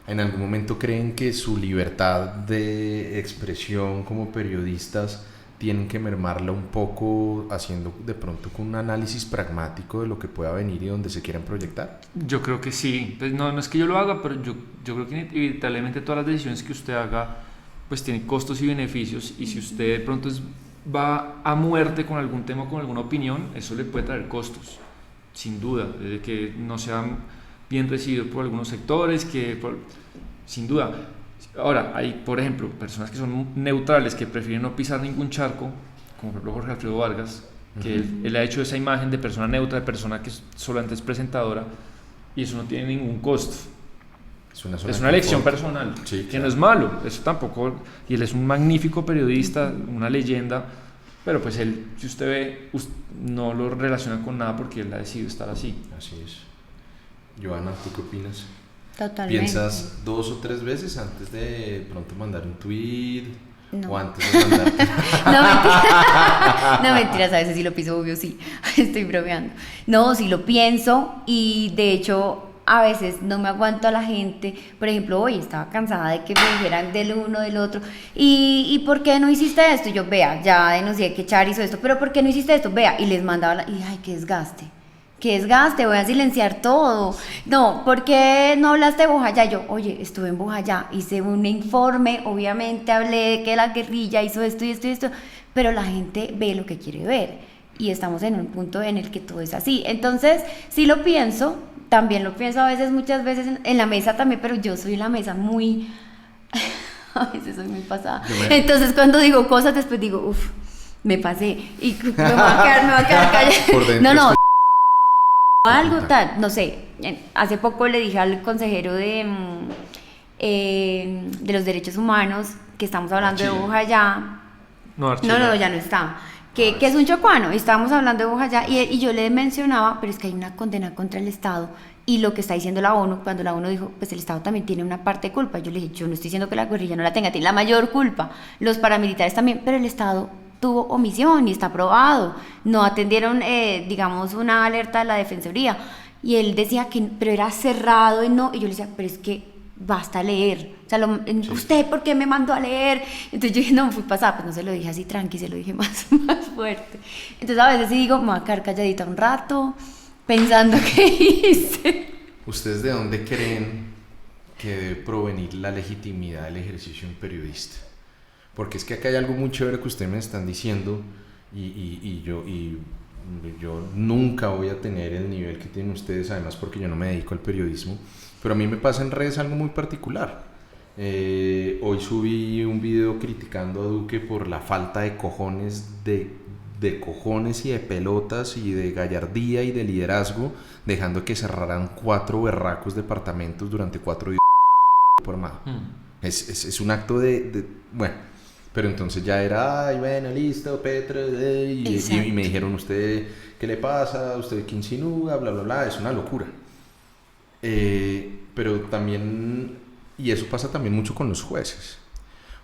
Speaker 1: ¿En algún momento creen que su libertad de expresión como periodistas tienen que mermarla un poco, haciendo de pronto con un análisis pragmático de lo que pueda venir y donde se quieran proyectar?
Speaker 3: Yo creo que sí. Pues no es que yo lo haga, pero yo creo que inevitablemente todas las decisiones que usted haga pues tienen costos y beneficios, y si usted de pronto va a muerte con algún tema o con alguna opinión, eso le puede traer costos, sin duda, desde que no sea bien recibido por algunos sectores, sin duda. Ahora, hay, por ejemplo, personas que son neutrales, que prefieren no pisar ningún charco, como por ejemplo Jorge Alfredo Vargas, que él ha hecho esa imagen de persona neutra, de persona que solamente es presentadora, y eso no tiene ningún costo. Es una elección personal, sí, que claro. No es malo, eso tampoco, y él es un magnífico periodista, una leyenda, pero pues él, si usted ve, no lo relaciona con nada porque él ha decidido estar así.
Speaker 1: Así es. Johanna, ¿tú qué opinas?
Speaker 2: Totalmente.
Speaker 1: ¿Piensas 2 o 3 veces antes de pronto mandar un tweet
Speaker 2: No.
Speaker 1: O antes de mandarte.
Speaker 2: No, mentira. No, mentiras, a veces sí lo pienso, obvio, sí. Estoy bromeando. No, sí lo pienso y de hecho a veces no me aguanto a la gente. Por ejemplo, hoy estaba cansada de que me dijeran del uno, del otro. ¿Y por qué no hiciste esto? Y yo, vea, ya denuncié que Char hizo esto, pero ¿por qué no hiciste esto? Vea, y les mandaba, y ay, qué desgaste. Qué desgaste, voy a silenciar todo. No, ¿por qué no hablaste de Bojayá? Yo, oye, estuve en Bojayá, hice un informe, obviamente hablé de que la guerrilla hizo esto y esto y esto, pero la gente ve lo que quiere ver y estamos en un punto en el que todo es así. Entonces, sí lo pienso, también lo pienso a veces, muchas veces en la mesa también, pero yo soy en la mesa muy... a veces soy muy pasada. Entonces, cuando digo cosas, después digo, uff, me pasé y me voy a quedar callada. No, algo tal, no sé, hace poco le dije al consejero de los derechos humanos que estamos hablando de Bojayá. No, ya no está. Que es un chocuano, y estábamos hablando de Bojayá y yo le mencionaba, pero es que hay una condena contra el Estado y lo que está diciendo la ONU, cuando la ONU dijo, pues el Estado también tiene una parte de culpa. Yo le dije, yo no estoy diciendo que la guerrilla no la tenga, tiene la mayor culpa, los paramilitares también, pero el Estado tuvo omisión y está probado, no atendieron, digamos, una alerta de la Defensoría, y él decía que, pero era cerrado y no, y yo le decía, pero es que basta leer, o sea, ¿usted por qué me mandó a leer? Entonces yo dije, no, fui pasada, pues no se lo dije así tranqui, se lo dije más fuerte. Entonces a veces sí digo, me voy a quedar calladita un rato, pensando qué hice.
Speaker 1: ¿Ustedes de dónde creen que debe provenir la legitimidad del ejercicio de un periodista? Porque es que acá hay algo muy chévere que ustedes me están diciendo y yo nunca voy a tener el nivel que tienen ustedes, además porque yo no me dedico al periodismo, pero a mí me pasa en redes algo muy particular. Hoy subí un video criticando a Duque por la falta de cojones, de cojones y de pelotas y de gallardía y de liderazgo, dejando que cerraran 4 berracos departamentos durante 4 días por armado. Es un acto bueno. Pero entonces ya era, ay, bueno, listo, Petro, y me dijeron, ¿usted qué le pasa? ¿Usted qué insinúa? Bla, bla, bla, es una locura. Pero también, y eso pasa también mucho con los jueces.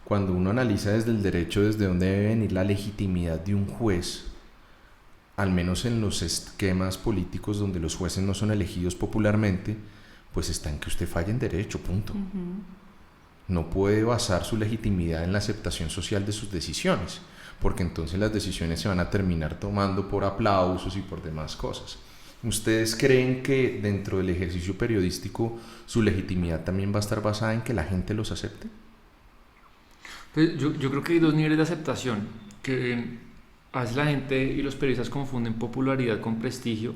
Speaker 1: Cuando uno analiza desde el derecho, desde dónde debe venir la legitimidad de un juez, al menos en los esquemas políticos donde los jueces no son elegidos popularmente, pues está en que usted falle en derecho, punto. No puede basar su legitimidad en la aceptación social de sus decisiones, porque entonces las decisiones se van a terminar tomando por aplausos y por demás cosas. ¿Ustedes creen que dentro del ejercicio periodístico su legitimidad también va a estar basada en que la gente los acepte?
Speaker 3: Pues yo creo que hay 2 niveles de aceptación, que a veces la gente y los periodistas confunden popularidad con prestigio,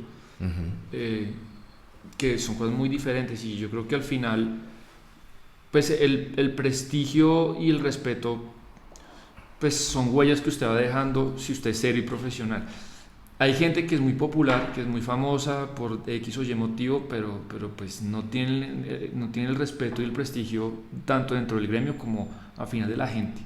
Speaker 3: que son cosas muy diferentes, y yo creo que al final pues el prestigio y el respeto pues son huellas que usted va dejando si usted es serio y profesional. Hay gente que es muy popular, que es muy famosa por X o Y motivo, pero pues no tiene el respeto y el prestigio tanto dentro del gremio como al final de la gente.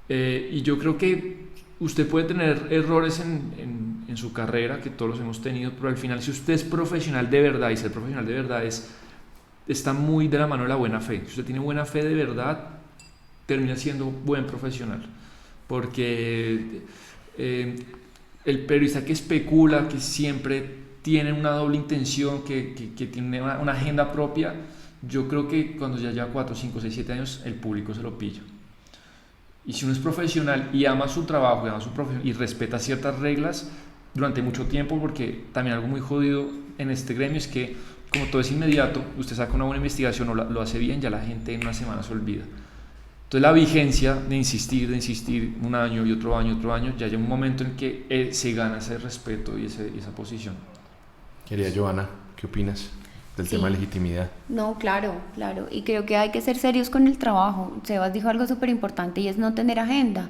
Speaker 3: Y yo creo que usted puede tener errores en su carrera, que todos los hemos tenido, pero al final si usted es profesional de verdad, y ser profesional de verdad está muy de la mano de la buena fe. Si usted tiene buena fe de verdad, termina siendo buen profesional, porque el periodista que especula, que siempre tiene una doble intención, que tiene una agenda propia, yo creo que cuando ya lleva 4, 5, 6, 7 años, el público se lo pilla. Y si uno es profesional y ama su trabajo, y respeta ciertas reglas durante mucho tiempo, porque también algo muy jodido en este gremio es que como todo es inmediato, usted saca una buena investigación o lo hace bien, ya la gente en una semana se olvida. Entonces la vigencia de insistir un año y otro año, ya llega un momento en que se gana ese respeto y esa posición.
Speaker 1: Querida Joana, ¿qué opinas del tema de legitimidad?
Speaker 2: No, claro, y creo que hay que ser serios con el trabajo. Sebas dijo algo súper importante y es no tener agenda.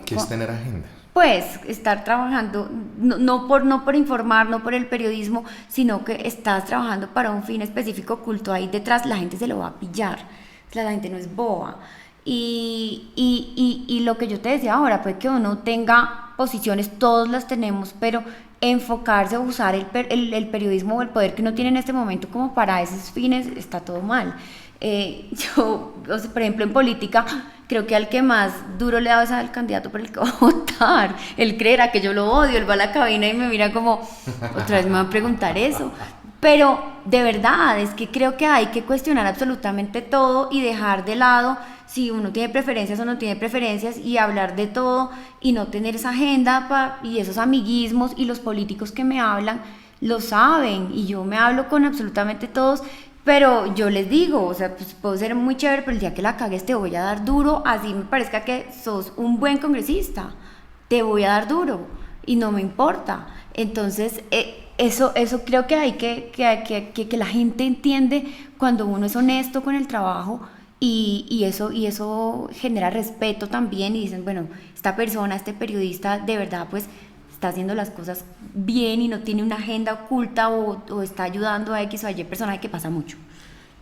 Speaker 1: ¿Qué es tener agenda?
Speaker 2: Pues estar trabajando, no por informar, no por el periodismo, sino que estás trabajando para un fin específico oculto ahí detrás, la gente se lo va a pillar, la gente no es boba. Y lo que yo te decía ahora, pues que uno tenga posiciones, todos las tenemos, pero enfocarse o usar el periodismo o el poder que uno tiene en este momento como para esos fines, está todo mal. Yo, o sea, por ejemplo, en política, creo que al que más duro le ha dado es al candidato por el que va a votar. Él creerá que yo lo odio, él va a la cabina y me mira como, otra vez me va a preguntar eso. Pero de verdad, es que creo que hay que cuestionar absolutamente todo y dejar de lado si uno tiene preferencias o no tiene preferencias y hablar de todo y no tener esa agenda y esos amiguismos, y los políticos que me hablan lo saben y yo me hablo con absolutamente todos. Pero yo les digo, o sea, pues puedo ser muy chévere, pero el día que la cagues te voy a dar duro, así me parezca que sos un buen congresista, te voy a dar duro y no me importa. Entonces, eso creo que hay que la gente entiende cuando uno es honesto con el trabajo, y eso genera respeto también, y dicen, bueno, esta persona, este periodista, de verdad, pues está haciendo las cosas bien y no tiene una agenda oculta o está ayudando a X o a Y persona, que pasa mucho.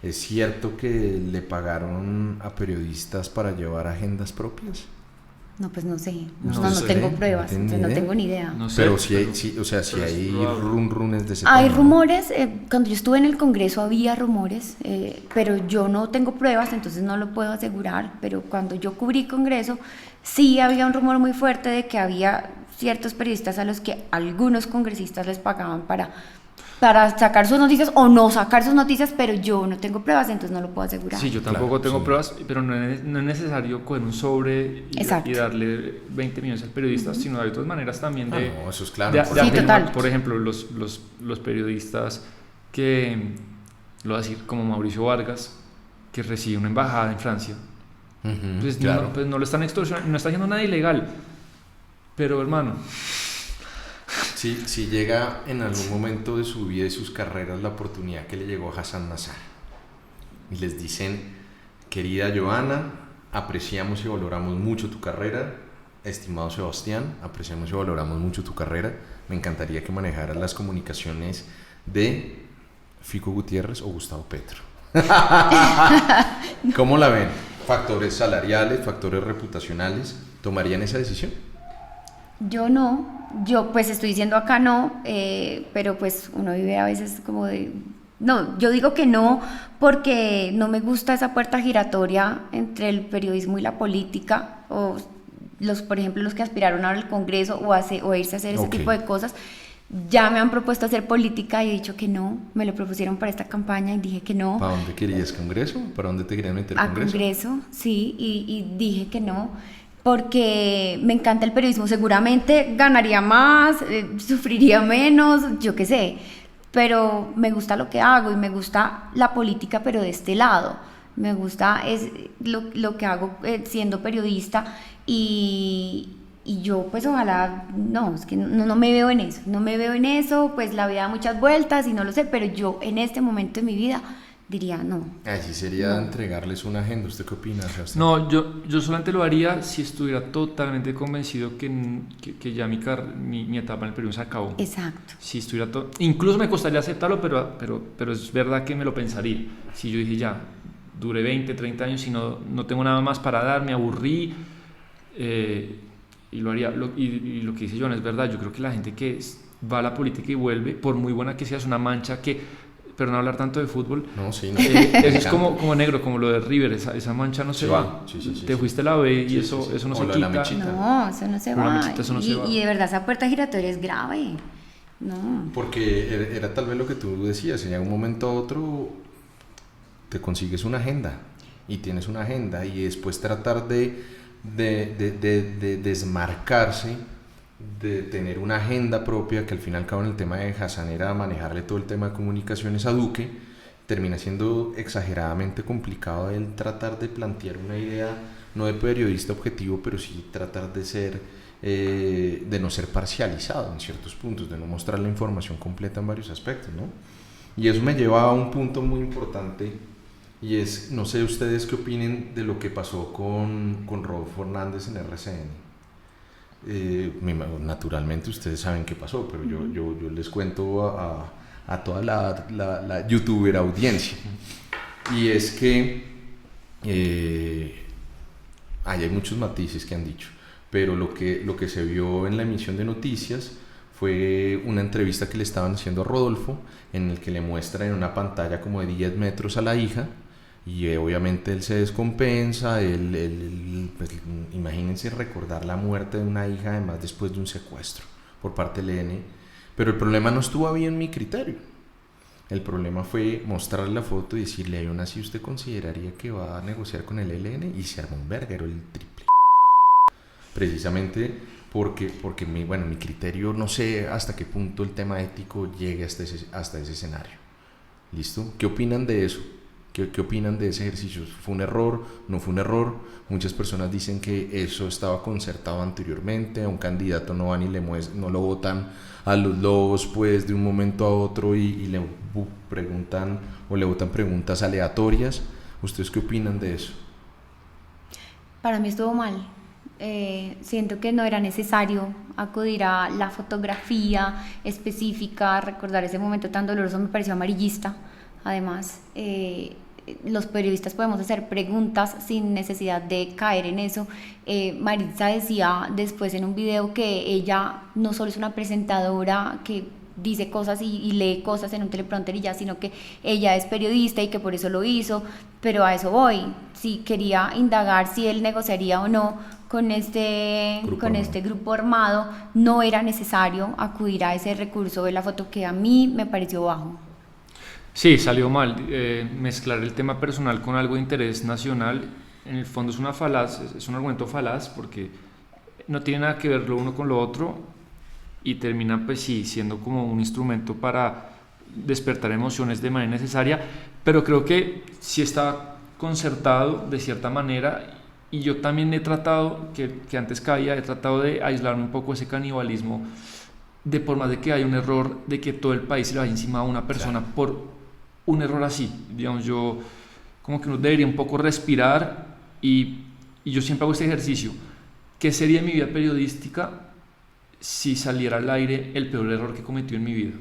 Speaker 1: ¿Es cierto que le pagaron a periodistas para llevar agendas propias?
Speaker 2: No, pues no sé,
Speaker 3: No
Speaker 2: no
Speaker 3: sé,
Speaker 2: tengo pruebas, no tengo ni idea.
Speaker 3: No sé,
Speaker 1: Pero si hay, o sea, si hay runes de ese
Speaker 2: Hay
Speaker 1: tema.
Speaker 2: rumores, cuando yo estuve en el Congreso había rumores, pero yo no tengo pruebas, entonces no lo puedo asegurar. Pero cuando yo cubrí Congreso, sí había un rumor muy fuerte de que había ciertos periodistas a los que algunos congresistas les pagaban para sacar sus noticias o no sacar sus noticias, pero yo no tengo pruebas, entonces no lo puedo asegurar.
Speaker 3: Sí, yo tampoco
Speaker 1: Claro,
Speaker 3: tengo
Speaker 1: sí.
Speaker 3: pruebas, pero no es necesario coger un sobre y darle 20 millones al periodista, sino hay otras maneras también de...
Speaker 1: No, eso es claro.
Speaker 3: de
Speaker 2: Sí,
Speaker 3: afirmar.
Speaker 2: total.
Speaker 3: Por ejemplo, los periodistas que, lo voy a decir, como Mauricio Vargas, que recibe una embajada en Francia,
Speaker 1: Ujú,
Speaker 3: pues,
Speaker 1: claro.
Speaker 3: no lo están extorsionando, no está haciendo nada ilegal, pero hermano...
Speaker 1: Si llega en algún momento de su vida y sus carreras la oportunidad que le llegó a Hassan Nazar y les dicen, querida Joana, apreciamos y valoramos mucho tu carrera, estimado Sebastián, apreciamos y valoramos mucho tu carrera, me encantaría que manejaras las comunicaciones de Fico Gutiérrez o Gustavo Petro. ¿Cómo la ven? Factores salariales, factores reputacionales, ¿tomarían esa decisión?
Speaker 2: Yo no, yo pues estoy diciendo acá no, pero pues uno vive a veces como de... No, yo digo que no porque no me gusta esa puerta giratoria entre el periodismo y la política, o por ejemplo, los que aspiraron ahora al Congreso o irse a hacer ese tipo de cosas. Ya me han propuesto hacer política y he dicho que no, me lo propusieron para esta campaña y dije que no.
Speaker 1: ¿Para dónde querías Congreso? ¿Para dónde te querías meter
Speaker 2: A
Speaker 1: Congreso?
Speaker 2: Congreso, sí, y dije que no, porque me encanta el periodismo, seguramente ganaría más, sufriría menos, yo qué sé, pero me gusta lo que hago y me gusta la política, pero de este lado, me gusta es lo que hago siendo periodista, y yo pues ojalá, no, es que no me veo en eso, pues la vida da muchas vueltas y no lo sé, pero yo en este momento de mi vida diría no.
Speaker 1: Así sería entregarles una agenda. ¿Usted qué opina, Sebastián?
Speaker 3: No, yo solamente lo haría si estuviera totalmente convencido que ya mi etapa en el periodismo se acabó.
Speaker 2: Exacto.
Speaker 3: Si estuviera incluso me costaría aceptarlo, pero es verdad que me lo pensaría. Si yo dije ya, duré 20, 30 años y no tengo nada más para dar, me aburrí, y lo haría. Y lo que dice Joan es verdad, yo creo que la gente que va a la política y vuelve, por muy buena que sea, es una mancha que... Pero no hablar tanto de fútbol.
Speaker 1: No, sí, no.
Speaker 3: Eso es como negro, como lo de River, esa mancha no se va.
Speaker 1: Sí,
Speaker 3: Te fuiste a la B y
Speaker 1: Sí,
Speaker 3: eso
Speaker 1: sí.
Speaker 3: no
Speaker 1: O
Speaker 3: se
Speaker 1: lo de la
Speaker 3: quita.
Speaker 1: mechita.
Speaker 2: No, eso no se
Speaker 3: Con la
Speaker 2: va.
Speaker 3: mechita eso no se va.
Speaker 2: Y de verdad esa puerta giratoria es grave. No.
Speaker 1: Porque era tal vez lo que tú decías, en algún momento a otro te consigues una agenda y tienes una agenda y después tratar de desmarcarse, de tener una agenda propia, que al fin y al cabo en el tema de Hassan era manejarle todo el tema de comunicaciones a Duque, termina siendo exageradamente complicado el tratar de plantear una idea, no de periodista objetivo, pero sí tratar de ser, de no ser parcializado en ciertos puntos, de no mostrar la información completa en varios aspectos, ¿no? Y eso me lleva a un punto muy importante, y es, no sé ustedes qué opinen de lo que pasó con Rodolfo Hernández en RCN. Naturalmente ustedes saben qué pasó, pero yo les cuento a toda la youtuber audiencia, y es que hay muchos matices que han dicho, pero lo que se vio en la emisión de noticias fue una entrevista que le estaban haciendo a Rodolfo, en el que le muestran en una pantalla como de 10 metros a la hija, y obviamente él se descompensa, pues, imagínense recordar la muerte de una hija, además después de un secuestro por parte del ELN, pero el problema no estuvo bien en mi criterio. El problema fue mostrarle la foto y decirle, aún así usted consideraría que va a negociar con el ELN, y se armó un verguero el triple. Precisamente porque mi criterio, no sé hasta qué punto el tema ético llegue hasta ese escenario. ¿Listo? ¿Qué opinan de eso? ¿Qué opinan de ese ejercicio? ¿Fue un error? ¿No fue un error? Muchas personas dicen que eso estaba concertado anteriormente, a un candidato no van y no lo votan a los lobos pues de un momento a otro y le preguntan o le votan preguntas aleatorias. ¿Ustedes qué opinan de eso?
Speaker 2: Para mí estuvo mal. Siento que no era necesario acudir a la fotografía específica, recordar ese momento tan doloroso, me pareció amarillista. Además, los periodistas podemos hacer preguntas sin necesidad de caer en eso. Maritza decía después en un video que ella no solo es una presentadora que dice cosas y lee cosas en un teleprompter y ya, sino que ella es periodista y que por eso lo hizo, pero a eso voy. Si quería indagar si él negociaría o no con este grupo armado, no era necesario acudir a ese recurso de la foto, que a mí me pareció bajo.
Speaker 3: Sí, salió mal. Mezclar el tema personal con algo de interés nacional, en el fondo es una falaz, es un argumento falaz, porque no tiene nada que ver lo uno con lo otro y termina pues sí siendo como un instrumento para despertar emociones de manera necesaria, pero creo que sí está concertado de cierta manera, y yo también he tratado, que antes caía, he tratado de aislar un poco ese canibalismo, de por más de que haya un error, de que todo el país se le vaya encima a una persona, claro, por un error así. Digamos, yo como que uno debería un poco respirar, y yo siempre hago este ejercicio. ¿Qué sería mi vida periodística si saliera al aire el peor error que cometió en mi vida?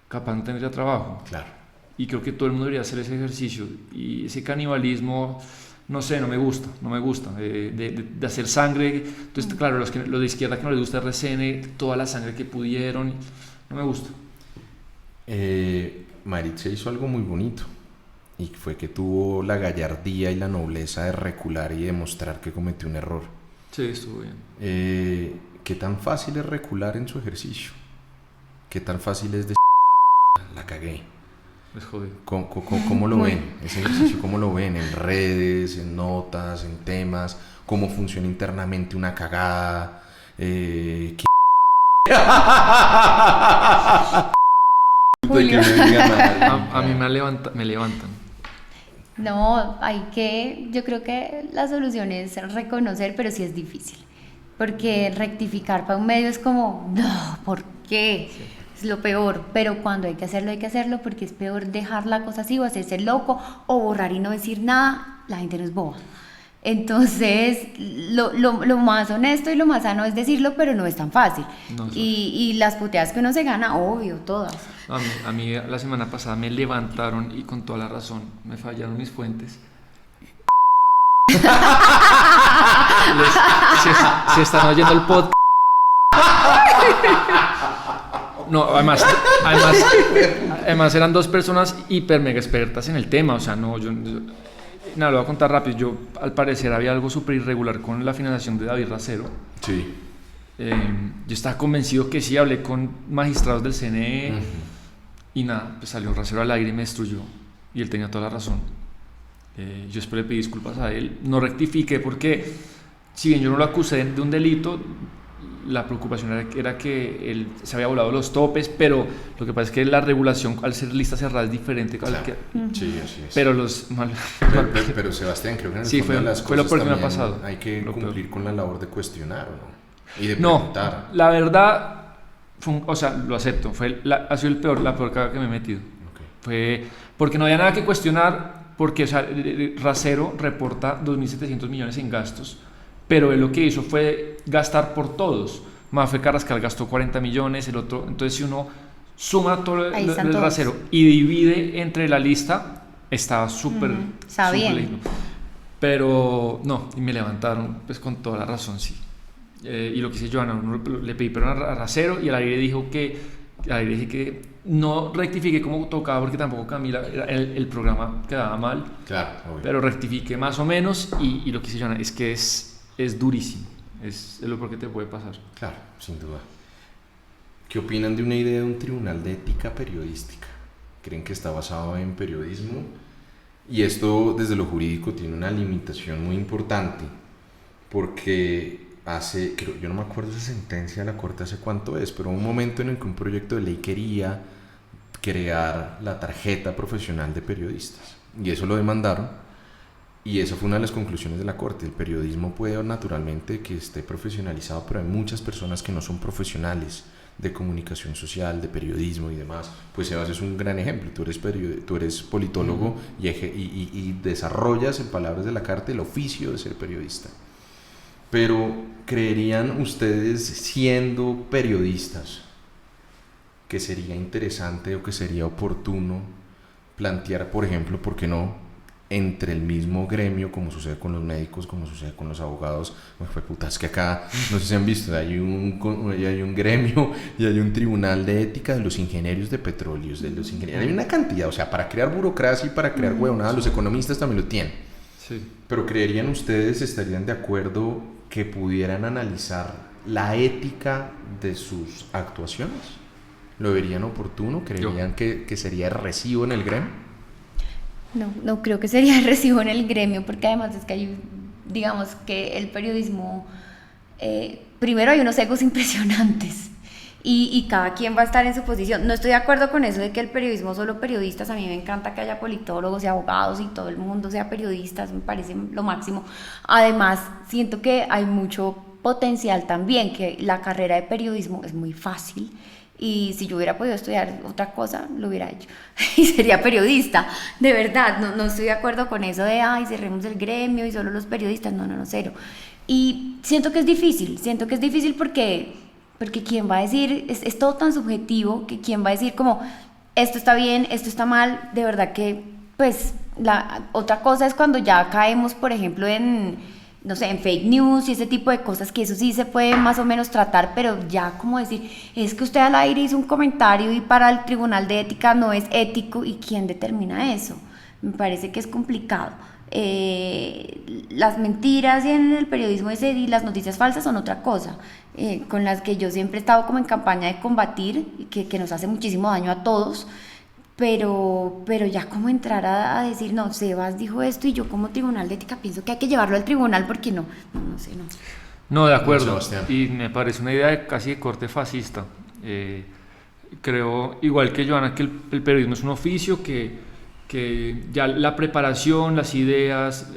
Speaker 3: Capaz no tendría trabajo.
Speaker 1: Claro.
Speaker 3: Y creo que todo el mundo debería hacer ese ejercicio, y ese canibalismo, no sé, no me gusta, de hacer sangre. Entonces, claro, los de izquierda que no les gusta RCN, toda la sangre que pudieron, no me gusta.
Speaker 1: Maritza hizo algo muy bonito, y fue que tuvo la gallardía y la nobleza de recular y demostrar que cometió un error.
Speaker 3: Sí, estuvo bien.
Speaker 1: ¿Qué tan fácil es recular en su ejercicio? ¿Qué tan fácil es la cagué?
Speaker 3: Es jodido.
Speaker 1: ¿Cómo lo ven? Ese ejercicio, ¿cómo lo ven? ¿En redes, en notas, en temas? ¿Cómo funciona internamente una cagada?
Speaker 2: Julio.
Speaker 3: A mí me levantan.
Speaker 2: No, yo creo que la solución es reconocer, pero sí es difícil, porque rectificar para un medio es como, no, ¿por qué? Sí. Es lo peor, pero cuando hay que hacerlo, porque es peor dejar la cosa así o hacerse loco o borrar y no decir nada. La gente no es boba. Entonces, lo más honesto y lo más sano es decirlo, pero no es tan fácil. No, y las puteadas que uno se gana, obvio, todas.
Speaker 3: A mí la semana pasada me levantaron, y con toda la razón, me fallaron mis fuentes. Se están oyendo el podcast. No, además eran dos personas hiper mega expertas en el tema, o sea, no, yo nada, lo voy a contar rápido. Yo, al parecer, había algo súper irregular con la financiación de David Racero.
Speaker 1: Sí.
Speaker 3: Yo estaba convencido que sí, hablé con magistrados del CNE, y nada, pues salió Racero al aire y me destruyó, y él tenía toda la razón. Yo después le pedí disculpas a él, no rectifiqué, porque si bien yo no lo acusé de un delito, la preocupación era que él se había volado los topes, pero lo que pasa es que la regulación, al ser lista cerrada, es diferente.
Speaker 1: Claro. Sí, así es.
Speaker 3: Pero
Speaker 1: pero Sebastián, creo que en el
Speaker 3: sí,
Speaker 1: fondo de las
Speaker 3: fue lo
Speaker 1: cosas
Speaker 3: peor que me ha pasado.
Speaker 1: Hay que cumplir con la labor de cuestionar, ¿no? Y de preguntar.
Speaker 3: No, la verdad, o sea, lo acepto, ha sido la peor cagada que me he metido. Okay. Fue porque no había nada que cuestionar, porque, o sea, Racero reporta 2.700 millones en gastos, pero él lo que hizo fue gastar por todos. Mafe Carrascal gastó 40 millones, el otro. Entonces, si uno suma todo el Racero y divide entre la lista, estaba súper.
Speaker 2: Está bien.
Speaker 3: Lindo. Pero no, y me levantaron pues con toda la razón, sí. y lo que dice Joana, le pedí perdón a Racero y al aire dije que no rectifiqué como tocaba porque tampoco Camila, el programa quedaba mal,
Speaker 1: Claro, obvio.
Speaker 3: pero rectifiqué más o menos y lo que dice Joana es que es durísimo, es lo peor que te puede pasar.
Speaker 1: Claro, sin duda. ¿Qué opinan de una idea de un tribunal de ética periodística? ¿Creen que está basado en periodismo? Y esto desde lo jurídico tiene una limitación muy importante porque yo no me acuerdo esa sentencia de la Corte hace cuánto es, pero hubo un momento en el que un proyecto de ley quería crear la tarjeta profesional de periodistas y eso lo demandaron y esa fue una de las conclusiones de la Corte. El periodismo puede naturalmente que esté profesionalizado, pero hay muchas personas que no son profesionales de comunicación social, de periodismo y demás. Pues Sebas es un gran ejemplo. Tú eres politólogo y desarrollas, en palabras de la Carta, el oficio de ser periodista. Pero ¿creerían ustedes, siendo periodistas, que sería interesante o que sería oportuno plantear, por ejemplo, por qué no, entre el mismo gremio, como sucede con los médicos, como sucede con los abogados? Es que acá, no sé si han visto, hay un gremio y hay un tribunal de ética de los ingenieros de petróleos, hay una cantidad, o sea, para crear burocracia y para crear huevonadas, los economistas también lo tienen.
Speaker 3: Sí.
Speaker 1: Pero ¿creerían ustedes, estarían de acuerdo que pudieran analizar la ética de sus actuaciones? ¿Lo verían oportuno? ¿Creerían que sería recibo en el gremio?
Speaker 2: No creo que sería recibo en el gremio, porque además es que hay, digamos que el periodismo, primero hay unos egos impresionantes y cada quien va a estar en su posición. No estoy de acuerdo con eso de que el periodismo solo periodistas. A mí me encanta que haya politólogos y abogados y todo el mundo sea periodistas, me parece lo máximo. Además, siento que hay mucho potencial también, que la carrera de periodismo es muy fácil. Y si yo hubiera podido estudiar otra cosa, lo hubiera hecho. Y sería periodista, de verdad. No estoy de acuerdo con eso de, cerremos el gremio y solo los periodistas. No, cero. Y siento que es difícil porque quién va a decir, es todo tan subjetivo, que quién va a decir como, esto está bien, esto está mal. De verdad que, pues, otra cosa es cuando ya caemos, por ejemplo, no sé, en fake news y ese tipo de cosas, que eso sí se puede más o menos tratar, pero ya como decir, es que usted al aire hizo un comentario y para el tribunal de ética no es ético, ¿y quién determina eso? Me parece que es complicado. Las mentiras y en el periodismo y las noticias falsas son otra cosa, con las que yo siempre he estado como en campaña de combatir, que nos hace muchísimo daño a todos. Pero ya como entrar a decir, no, Sebas dijo esto y yo como tribunal de ética pienso que hay que llevarlo al tribunal porque no sé.
Speaker 3: No, de acuerdo.
Speaker 1: Sebastián.
Speaker 3: Y me parece una idea casi de corte fascista. Creo, igual que Joana, que el periodismo es un oficio que ya la preparación, las ideas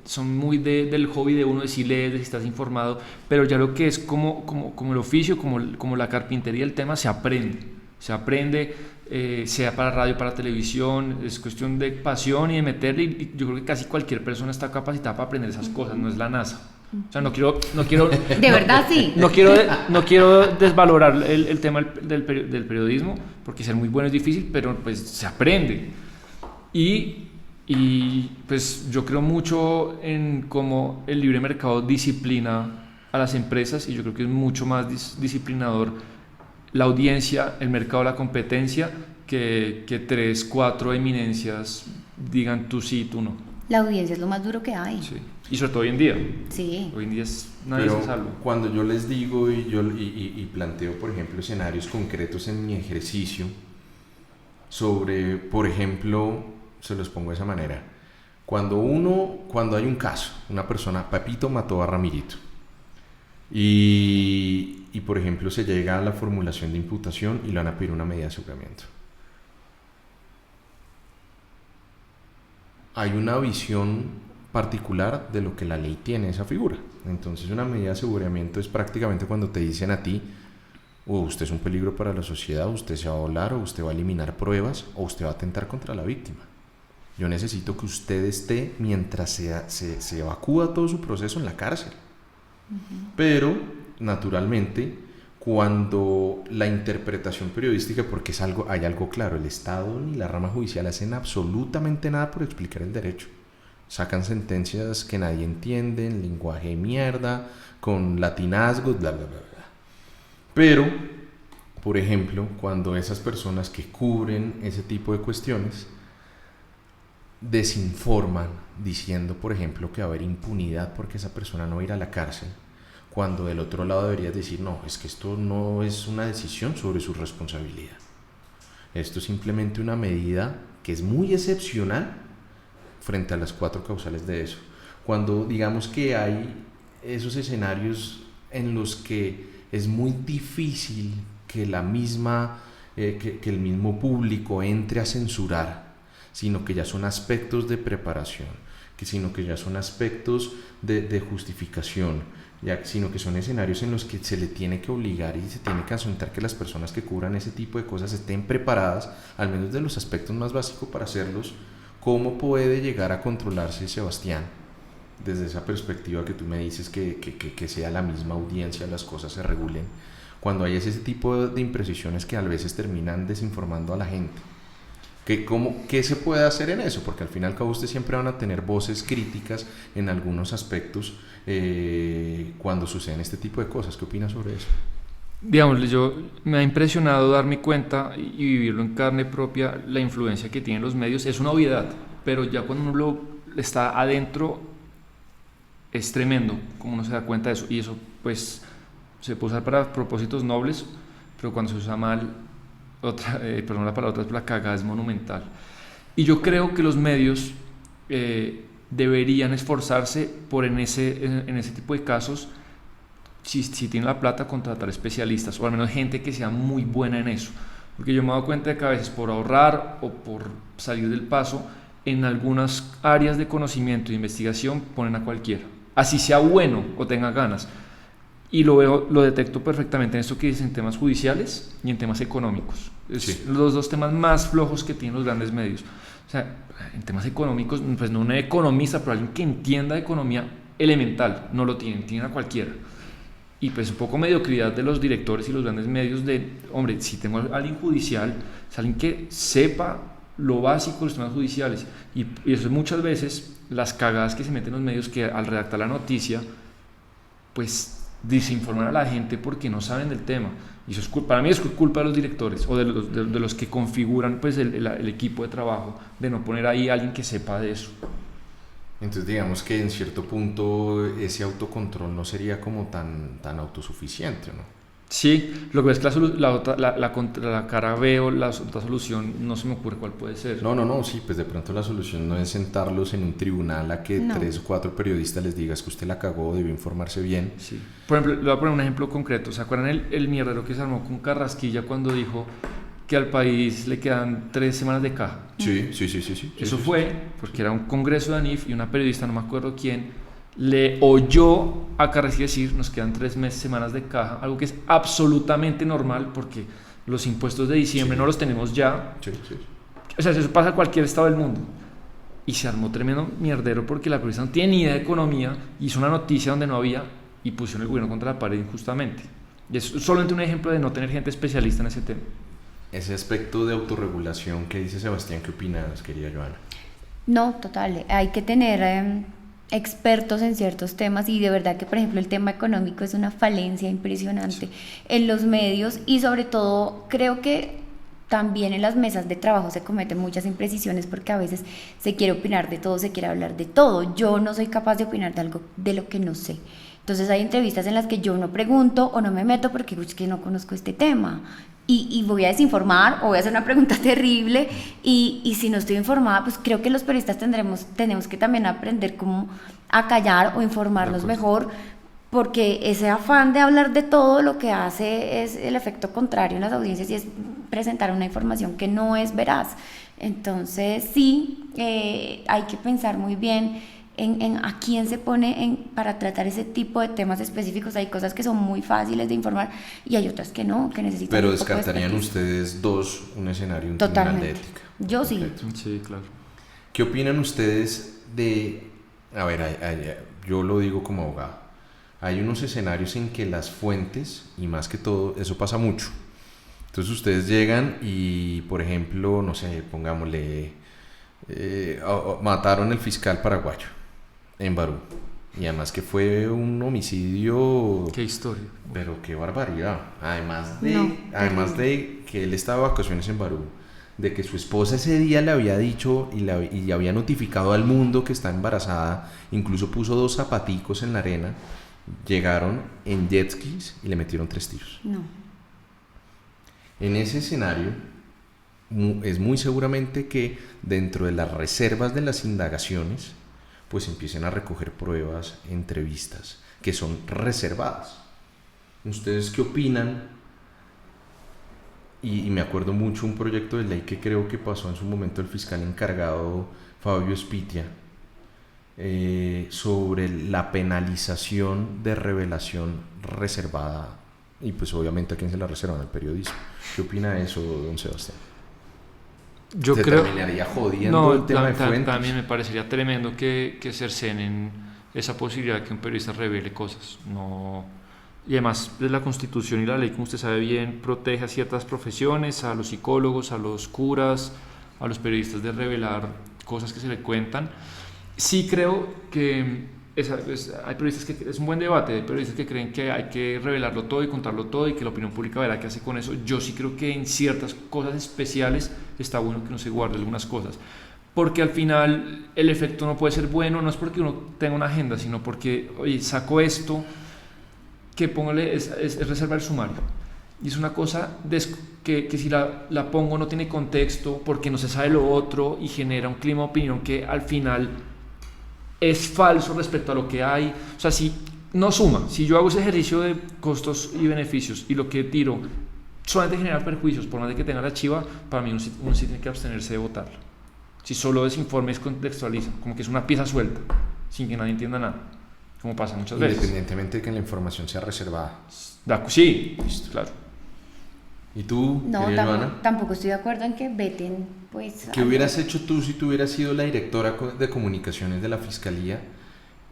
Speaker 3: son muy del hobby de uno, de si lees, de si estás informado, pero ya lo que es como el oficio, como la carpintería, el tema se aprende, sea para radio, para televisión, es cuestión de pasión y de meterle, y yo creo que casi cualquier persona está capacitada para aprender esas cosas, no es la NASA. O sea, no quiero
Speaker 2: de verdad sí.
Speaker 3: No quiero desvalorar el tema del periodismo, porque ser muy bueno es difícil, pero pues se aprende. Y pues yo creo mucho en cómo el libre mercado disciplina a las empresas, y yo creo que es mucho más disciplinador la audiencia, el mercado, la competencia, que 3, 4 eminencias digan tú sí, tú no.
Speaker 2: La audiencia es lo más duro que hay.
Speaker 3: Sí. Y sobre todo hoy en día.
Speaker 2: Sí.
Speaker 3: Hoy en día nadie se salva.
Speaker 1: Cuando yo les digo y planteo, por ejemplo, escenarios concretos en mi ejercicio sobre, por ejemplo, se los pongo de esa manera. Cuando hay un caso, una persona, Pepito mató a Ramirito, y por ejemplo se llega a la formulación de imputación y le van a pedir una medida de aseguramiento. Hay una visión particular de lo que la ley tiene esa figura. Entonces una medida de aseguramiento es prácticamente cuando te dicen a ti, usted es un peligro para la sociedad, usted se va a volar, o usted va a eliminar pruebas, o usted va a atentar contra la víctima. Yo necesito que usted esté, mientras se evacúa todo su proceso, en la cárcel. Pero, naturalmente, cuando la interpretación periodística, porque hay algo claro, el Estado ni la rama judicial hacen absolutamente nada por explicar el derecho. sacan sentencias que nadie entiende, en lenguaje de mierda, con latinazgos, bla, bla, bla, bla. Pero, por ejemplo, cuando esas personas que cubren ese tipo de cuestiones desinforman diciendo, por ejemplo, que va a haber impunidad porque esa persona no va a ir a la cárcel, cuando del otro lado deberías decir, no, es que esto no es una decisión sobre su responsabilidad. Esto es simplemente una medida que es muy excepcional frente a las 4 causales de eso. Cuando digamos que hay esos escenarios en los que es muy difícil que el mismo público entre a censurar, sino que ya son aspectos de preparación, sino que ya son aspectos de justificación, sino que son escenarios en los que se le tiene que obligar y se tiene que asuntar que las personas que cubran ese tipo de cosas estén preparadas, al menos de los aspectos más básicos para hacerlos. ¿Cómo puede llegar a controlarse Sebastián desde esa perspectiva que tú me dices que sea la misma audiencia, las cosas se regulen, cuando hay ese tipo de imprecisiones que a veces terminan desinformando a la gente? ¿Qué se puede hacer en eso? Porque al fin y al cabo ustedes siempre van a tener voces críticas en algunos aspectos cuando suceden este tipo de cosas. ¿Qué opinas sobre eso?
Speaker 3: Digamos, me ha impresionado darme cuenta y vivirlo en carne propia la influencia que tienen los medios. Es una obviedad, pero ya cuando uno está adentro es tremendo como uno se da cuenta de eso, y eso pues se puede usar para propósitos nobles, pero cuando se usa mal, perdón la palabra, la cagada es monumental. Y yo creo que los medios deberían esforzarse por en ese tipo de casos, si tienen la plata, contratar especialistas, o al menos gente que sea muy buena en eso, porque yo me he dado cuenta de que a veces por ahorrar o por salir del paso, en algunas áreas de conocimiento e investigación ponen a cualquiera, así sea bueno o tenga ganas. Y lo detecto perfectamente en esto que dicen, en temas judiciales y en temas económicos. Sí. Los dos temas más flojos que tienen los grandes medios. O sea, en temas económicos, pues no un economista, pero alguien que entienda de economía elemental, no lo tienen a cualquiera. Y pues un poco mediocridad de los directores y los grandes medios de, hombre, si tengo a alguien judicial, es alguien que sepa lo básico de los temas judiciales. Y eso es muchas veces las cagadas que se meten los medios, que al redactar la noticia, pues desinforman a la gente porque no saben del tema. Y eso para mí es culpa de los directores o de los que configuran pues el equipo de trabajo, de no poner ahí a alguien que sepa de eso.
Speaker 1: Entonces digamos que en cierto punto ese autocontrol no sería como tan autosuficiente, ¿no?
Speaker 3: Sí, lo que es que la cara B o la otra solución no se me ocurre cuál puede ser.
Speaker 1: No, sí, pues de pronto la solución no es sentarlos en un tribunal a que 3 o 4 periodistas les digas que usted la cagó, debió informarse bien.
Speaker 3: Sí. Por ejemplo, le voy a poner un ejemplo concreto. ¿Se acuerdan el mierdero que se armó con Carrasquilla cuando dijo que al país le quedan 3 semanas de caja?
Speaker 1: Sí.
Speaker 3: Eso fue porque era un congreso de ANIF y una periodista, no me acuerdo quién, le oyó a Carrasquilla decir, nos quedan 3 semanas de caja, algo que es absolutamente normal porque los impuestos de diciembre no los tenemos ya.
Speaker 1: Sí.
Speaker 3: O sea, eso pasa en cualquier estado del mundo. Y se armó tremendo mierdero porque la periodista no tiene ni idea de economía, hizo una noticia donde no había y pusieron el gobierno contra la pared injustamente. Y es solamente un ejemplo de no tener gente especialista en ese tema.
Speaker 1: Ese aspecto de autorregulación que dice Sebastián, ¿qué opinas, querida Joana?
Speaker 2: No, total, hay que tener expertos en ciertos temas, y de verdad que por ejemplo el tema económico es una falencia impresionante en los medios, y sobre todo creo que también en las mesas de trabajo se cometen muchas imprecisiones porque a veces se quiere opinar de todo, se quiere hablar de todo. Yo no soy capaz de opinar de algo de lo que no sé. Entonces hay entrevistas en las que yo no pregunto o no me meto porque es que no conozco este tema. Y voy a desinformar o voy a hacer una pregunta terrible, y si no estoy informada, pues creo que los periodistas tenemos que también aprender cómo a callar o informarnos mejor, porque ese afán de hablar de todo lo que hace es el efecto contrario en las audiencias, y es presentar una información que no es veraz. Entonces sí, hay que pensar muy bien en a quién se pone para tratar ese tipo de temas específicos. Hay cosas que son muy fáciles de informar y hay otras que no, que necesitan.
Speaker 1: Pero descartarían ustedes un escenario, un tribunal de ética.
Speaker 2: Yo sí.
Speaker 3: Sí, claro.
Speaker 1: ¿Qué opinan ustedes de, a ver, yo lo digo como abogado, hay unos escenarios en que las fuentes, y más que todo, eso pasa mucho. Entonces ustedes llegan y, por ejemplo, no sé, pongámosle, Mataron el fiscal paraguayo en Barú. Y además que fue un homicidio...
Speaker 3: Qué historia.
Speaker 1: Pero qué barbaridad. Además
Speaker 2: No,
Speaker 1: de que él estaba de vacaciones en Barú, de que su esposa ese día le había dicho y le había notificado al mundo que está embarazada, incluso puso 2 zapaticos en la arena, llegaron en jet skis y le metieron 3 tiros.
Speaker 2: No.
Speaker 1: En ese escenario, es muy seguramente que dentro de las reservas de las indagaciones, pues empiecen a recoger pruebas, entrevistas, que son reservadas. ¿Ustedes qué opinan? Y me acuerdo mucho un proyecto de ley que creo que pasó en su momento el fiscal encargado Fabio Spitia, sobre la penalización de revelación reservada, y pues obviamente a quién se la reservan, al periodismo. ¿Qué opina de eso, don Sebastián?
Speaker 3: Yo
Speaker 1: ¿Se
Speaker 3: creo...
Speaker 1: terminaría jodiendo el tema de fuentes?
Speaker 3: También me parecería tremendo que cercenen esa posibilidad de que un periodista revele cosas. No... Y además, la Constitución y la ley, como usted sabe bien, protege a ciertas profesiones, a los psicólogos, a los curas, a los periodistas de revelar cosas que se le cuentan. Sí creo que hay periodistas que... Es un buen debate, hay periodistas que creen que hay que revelarlo todo y contarlo todo y que la opinión pública verá qué hace con eso. Yo sí creo que en ciertas cosas especiales está bueno que no se guarde algunas cosas. Porque al final el efecto no puede ser bueno, no es porque uno tenga una agenda, sino porque, oye, saco esto... que póngale es reservar el sumario. Y es una cosa que si la pongo no tiene contexto porque no se sabe lo otro y genera un clima de opinión que al final es falso respecto a lo que hay. O sea, si no suma, si yo hago ese ejercicio de costos y beneficios y lo que tiro solamente genera perjuicios, por más de que tenga la chiva, para mí uno sí tiene que abstenerse de votarlo. Si solo desinforme es contextualiza, como que es una pieza suelta, sin que nadie entienda nada. Como pasa muchas veces.
Speaker 1: Independientemente de que la información sea reservada.
Speaker 3: Sí,
Speaker 1: listo.
Speaker 3: Claro.
Speaker 1: ¿Y tú,
Speaker 2: No,
Speaker 1: querida Ivana?
Speaker 2: tampoco estoy de acuerdo en que veten, pues...
Speaker 1: ¿Qué hubieras hecho tú si tú hubieras sido la directora de comunicaciones de la Fiscalía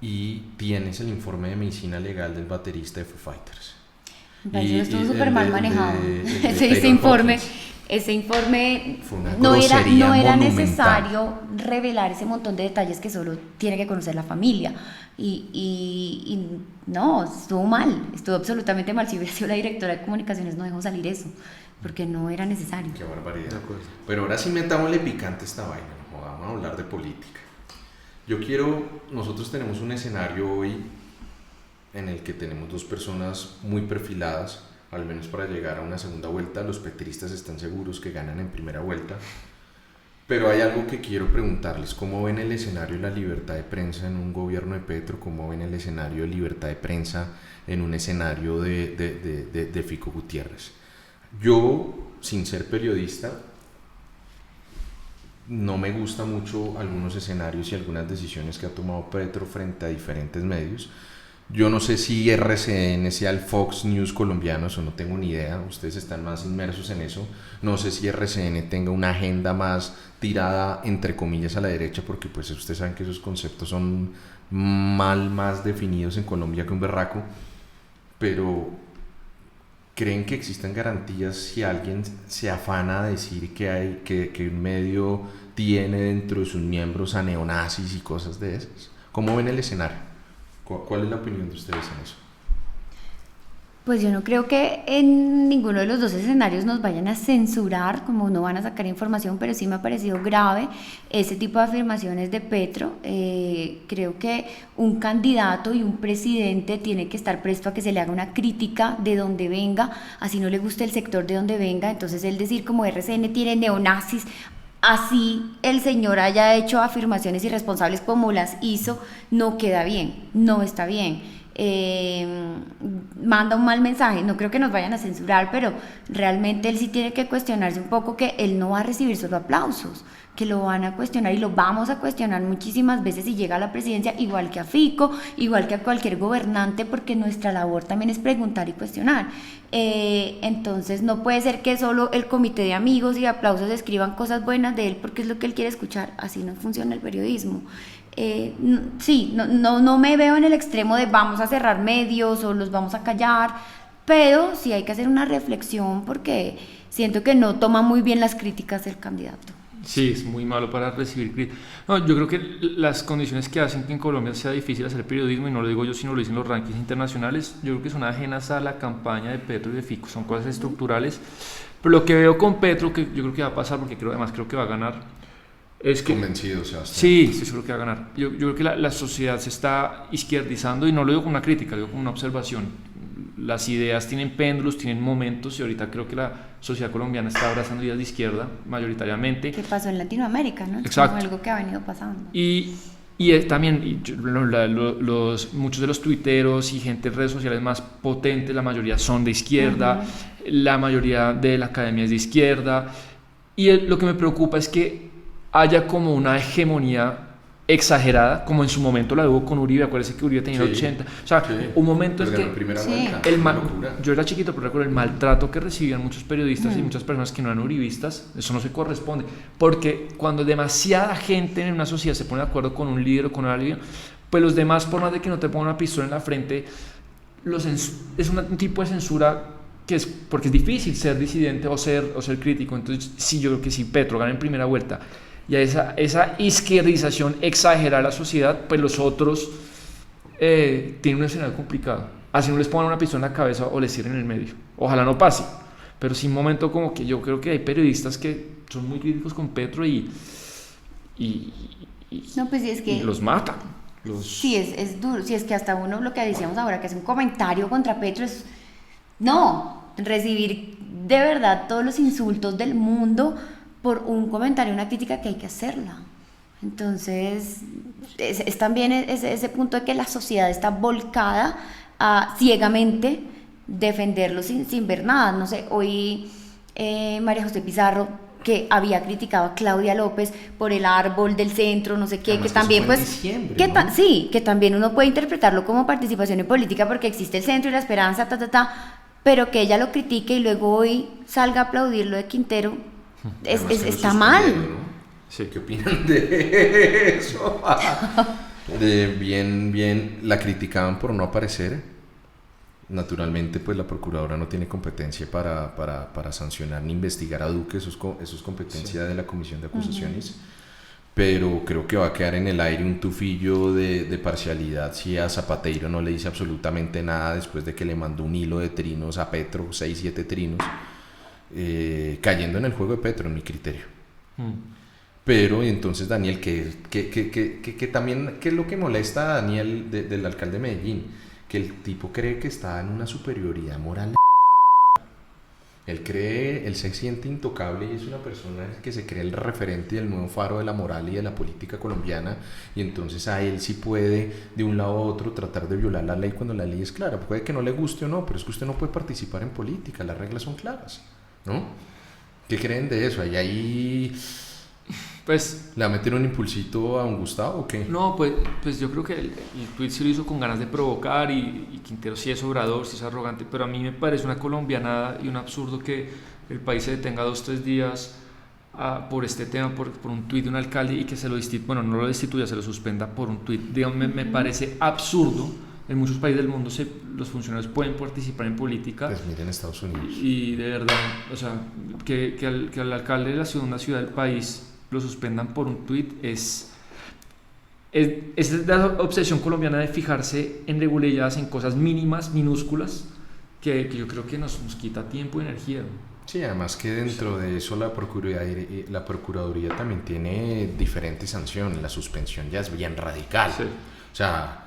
Speaker 1: y tienes el informe de medicina legal del baterista de Foo Fighters?
Speaker 2: Me parece que estuvo súper
Speaker 1: el
Speaker 2: mal
Speaker 1: de-
Speaker 2: manejado.
Speaker 1: el de
Speaker 2: Ese
Speaker 1: Taylor
Speaker 2: informe...
Speaker 1: Hawkins.
Speaker 2: Ese informe
Speaker 1: Fue una
Speaker 2: no
Speaker 1: grosería
Speaker 2: era
Speaker 1: monumental.
Speaker 2: necesario revelar ese montón de detalles que solo tiene que conocer la familia. Y no, estuvo mal, estuvo absolutamente mal. Si hubiera sido la directora de comunicaciones no dejó salir eso, porque no era necesario.
Speaker 1: Qué barbaridad.
Speaker 3: De acuerdo.
Speaker 1: Pero ahora sí metámosle picante esta vaina, no vamos a hablar de política. Nosotros tenemos un escenario hoy en el que tenemos 2 personas muy perfiladas, al menos para llegar a una segunda vuelta. Los petristas están seguros que ganan en primera vuelta. Pero hay algo que quiero preguntarles: ¿cómo ven el escenario de la libertad de prensa en un gobierno de Petro? ¿Cómo ven el escenario de libertad de prensa en un escenario de Fico Gutiérrez? Yo, sin ser periodista, no me gusta mucho algunos escenarios y algunas decisiones que ha tomado Petro frente a diferentes medios. Yo no sé si RCN sea el Fox News colombiano, eso no tengo ni idea, ustedes están más inmersos en eso. No sé si RCN tenga una agenda más tirada, entre comillas, a la derecha, porque pues ustedes saben que esos conceptos son más definidos en Colombia que un berraco. Pero ¿creen que existen garantías si alguien se afana a decir que un medio tiene dentro de sus miembros a neonazis y cosas de esas? ¿Cómo ven el escenario? ¿Cuál es la opinión de ustedes en eso?
Speaker 2: Pues yo no creo que en ninguno de los 2 escenarios nos vayan a censurar, como no van a sacar información, pero sí me ha parecido grave ese tipo de afirmaciones de Petro. Creo que un candidato y un presidente tiene que estar presto a que se le haga una crítica de donde venga, así no le guste el sector de donde venga. Entonces él decir como RCN tiene neonazis, así el señor haya hecho afirmaciones irresponsables como las hizo, no queda bien, no está bien. Manda un mal mensaje. No creo que nos vayan a censurar, pero realmente él sí tiene que cuestionarse un poco, que él no va a recibir solo aplausos, que lo van a cuestionar y lo vamos a cuestionar muchísimas veces si llega a la presidencia, igual que a Fico, igual que a cualquier gobernante, porque nuestra labor también es preguntar y cuestionar. Entonces no puede ser que solo el comité de amigos y aplausos escriban cosas buenas de él porque es lo que él quiere escuchar. Así no funciona el periodismo. Sí, no me veo en el extremo de vamos a cerrar medios o los vamos a callar, pero sí hay que hacer una reflexión porque siento que no toma muy bien las críticas del candidato.
Speaker 3: Sí, es muy malo para recibir críticas. No, yo creo que las condiciones que hacen que en Colombia sea difícil hacer periodismo, y no lo digo yo, sino lo dicen los rankings internacionales, yo creo que son ajenas a la campaña de Petro y de Fico, son cosas estructurales. Pero lo que veo con Petro, que yo creo que va a pasar, porque además creo que va a ganar, es que...
Speaker 1: Convencido, Sebastián.
Speaker 3: Sí, estoy seguro que va a ganar. Yo creo que la sociedad se está izquierdizando, y no lo digo como una crítica, lo digo como una observación. Las ideas tienen péndulos, tienen momentos, y ahorita creo que la sociedad colombiana está abrazando ideas de izquierda mayoritariamente.
Speaker 2: ¿Qué pasó en Latinoamérica, no? Es
Speaker 3: Exacto.
Speaker 2: como algo que ha venido pasando.
Speaker 3: Y también muchos de los tuiteros y gente en redes sociales más potentes, la mayoría son de izquierda, la mayoría de la academia es de izquierda, y lo que me preocupa es que haya como una hegemonía exagerada, como en su momento la hubo con Uribe. Acuérdense que Uribe tenía 80, o sea, un momento en que yo era chiquito, pero recuerdo el maltrato que recibían muchos periodistas y muchas personas que no eran uribistas. Eso no se corresponde, porque cuando demasiada gente en una sociedad se pone de acuerdo con un líder o con alguien, pues los demás, por más de que no te pongan una pistola en la frente, es un tipo de censura que es porque es difícil ser disidente o ser crítico. Entonces sí, yo creo que si Petro gana en primera vuelta y a esa izquierdización exagera la sociedad, pues los otros tienen un escenario complicado. Así no les pongan una pistola en la cabeza o les cierren en el medio. Ojalá no pase, pero sí un momento como que yo creo que hay periodistas que son muy críticos con Petro y
Speaker 2: no, pues sí, es que
Speaker 3: y los matan.
Speaker 2: Sí, es duro. Sí, es que hasta uno, lo que decíamos ahora, que es un comentario contra Petro, es no, recibir de verdad todos los insultos del mundo por un comentario, una crítica, que hay que hacerla. Entonces es también ese punto de que la sociedad está volcada a ciegamente defenderlo sin ver nada. No sé, hoy María José Pizarro, que había criticado a Claudia López por el árbol del centro, no sé qué, además, que también pues diciembre, ¿no? Sí, que también uno puede interpretarlo como participación en política, porque existe el centro y la esperanza, pero que ella lo critique y luego hoy salga a aplaudir lo de Quintero, está mal.
Speaker 1: ¿No? Sí. ¿Qué opinan de eso? Bien, la criticaban por no aparecer. Naturalmente, pues la procuradora no tiene competencia para sancionar ni investigar a Duque, eso es competencia de la Comisión de Acusaciones. Pero creo que va a quedar en el aire un tufillo de parcialidad si a Zapateiro no le dice absolutamente nada después de que le mandó un hilo de trinos a Petro, 6-7 trinos, cayendo en el juego de Petro, en mi criterio. Pero entonces Daniel, que también, ¿qué es lo que molesta a Daniel del alcalde de Medellín? Que el tipo cree que está en una superioridad moral. Él se siente intocable y es una persona que se cree el referente del nuevo faro de la moral y de la política colombiana, y entonces a él sí puede de un lado a otro tratar de violar la ley cuando la ley es clara. Puede que no le guste o no, pero es que usted no puede participar en política, las reglas son claras, ¿no? ¿Qué creen de eso? Ahí pues ¿le va a meter un impulsito a un Gustavo o qué?
Speaker 3: No, pues yo creo que el tweet sí lo hizo con ganas de provocar, y Quintero sí es obrador, sí es arrogante, pero a mí me parece una colombianada y un absurdo que el país se detenga 2-3 días por este tema, por un tweet de un alcalde, y que se lo no lo destituya, se lo suspenda por un tweet. Digamos, me parece absurdo. En muchos países del mundo los funcionarios pueden participar en política.
Speaker 1: Pues miren Estados Unidos.
Speaker 3: Y de verdad, o sea, que al alcalde de la ciudad del país lo suspendan por un tuit es la obsesión colombiana de fijarse en reguleyadas, en cosas mínimas, minúsculas, que yo creo que nos quita tiempo y energía.
Speaker 1: Sí, además que dentro de eso la Procuraduría también tiene diferentes sanciones. La suspensión ya es bien radical. Sí. O sea,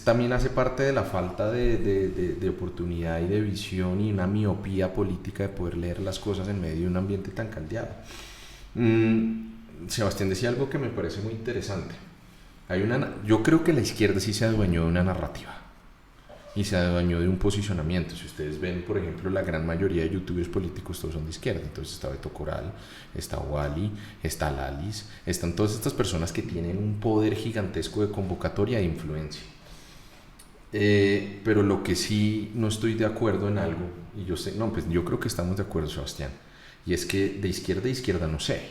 Speaker 1: también hace parte de la falta de oportunidad y de visión y una miopía política de poder leer las cosas en medio de un ambiente tan caldeado. Sebastián decía algo que me parece muy interesante. Yo creo que la izquierda sí se adueñó de una narrativa y se adueñó de un posicionamiento. Si ustedes ven, por ejemplo, la gran mayoría de youtubers políticos todos son de izquierda. Entonces está Beto Coral, está Wally, está Lalis, están todas estas personas que tienen un poder gigantesco de convocatoria e influencia. Pero lo que sí no estoy de acuerdo en algo, y yo creo que estamos de acuerdo, Sebastián, y es que de izquierda no sé,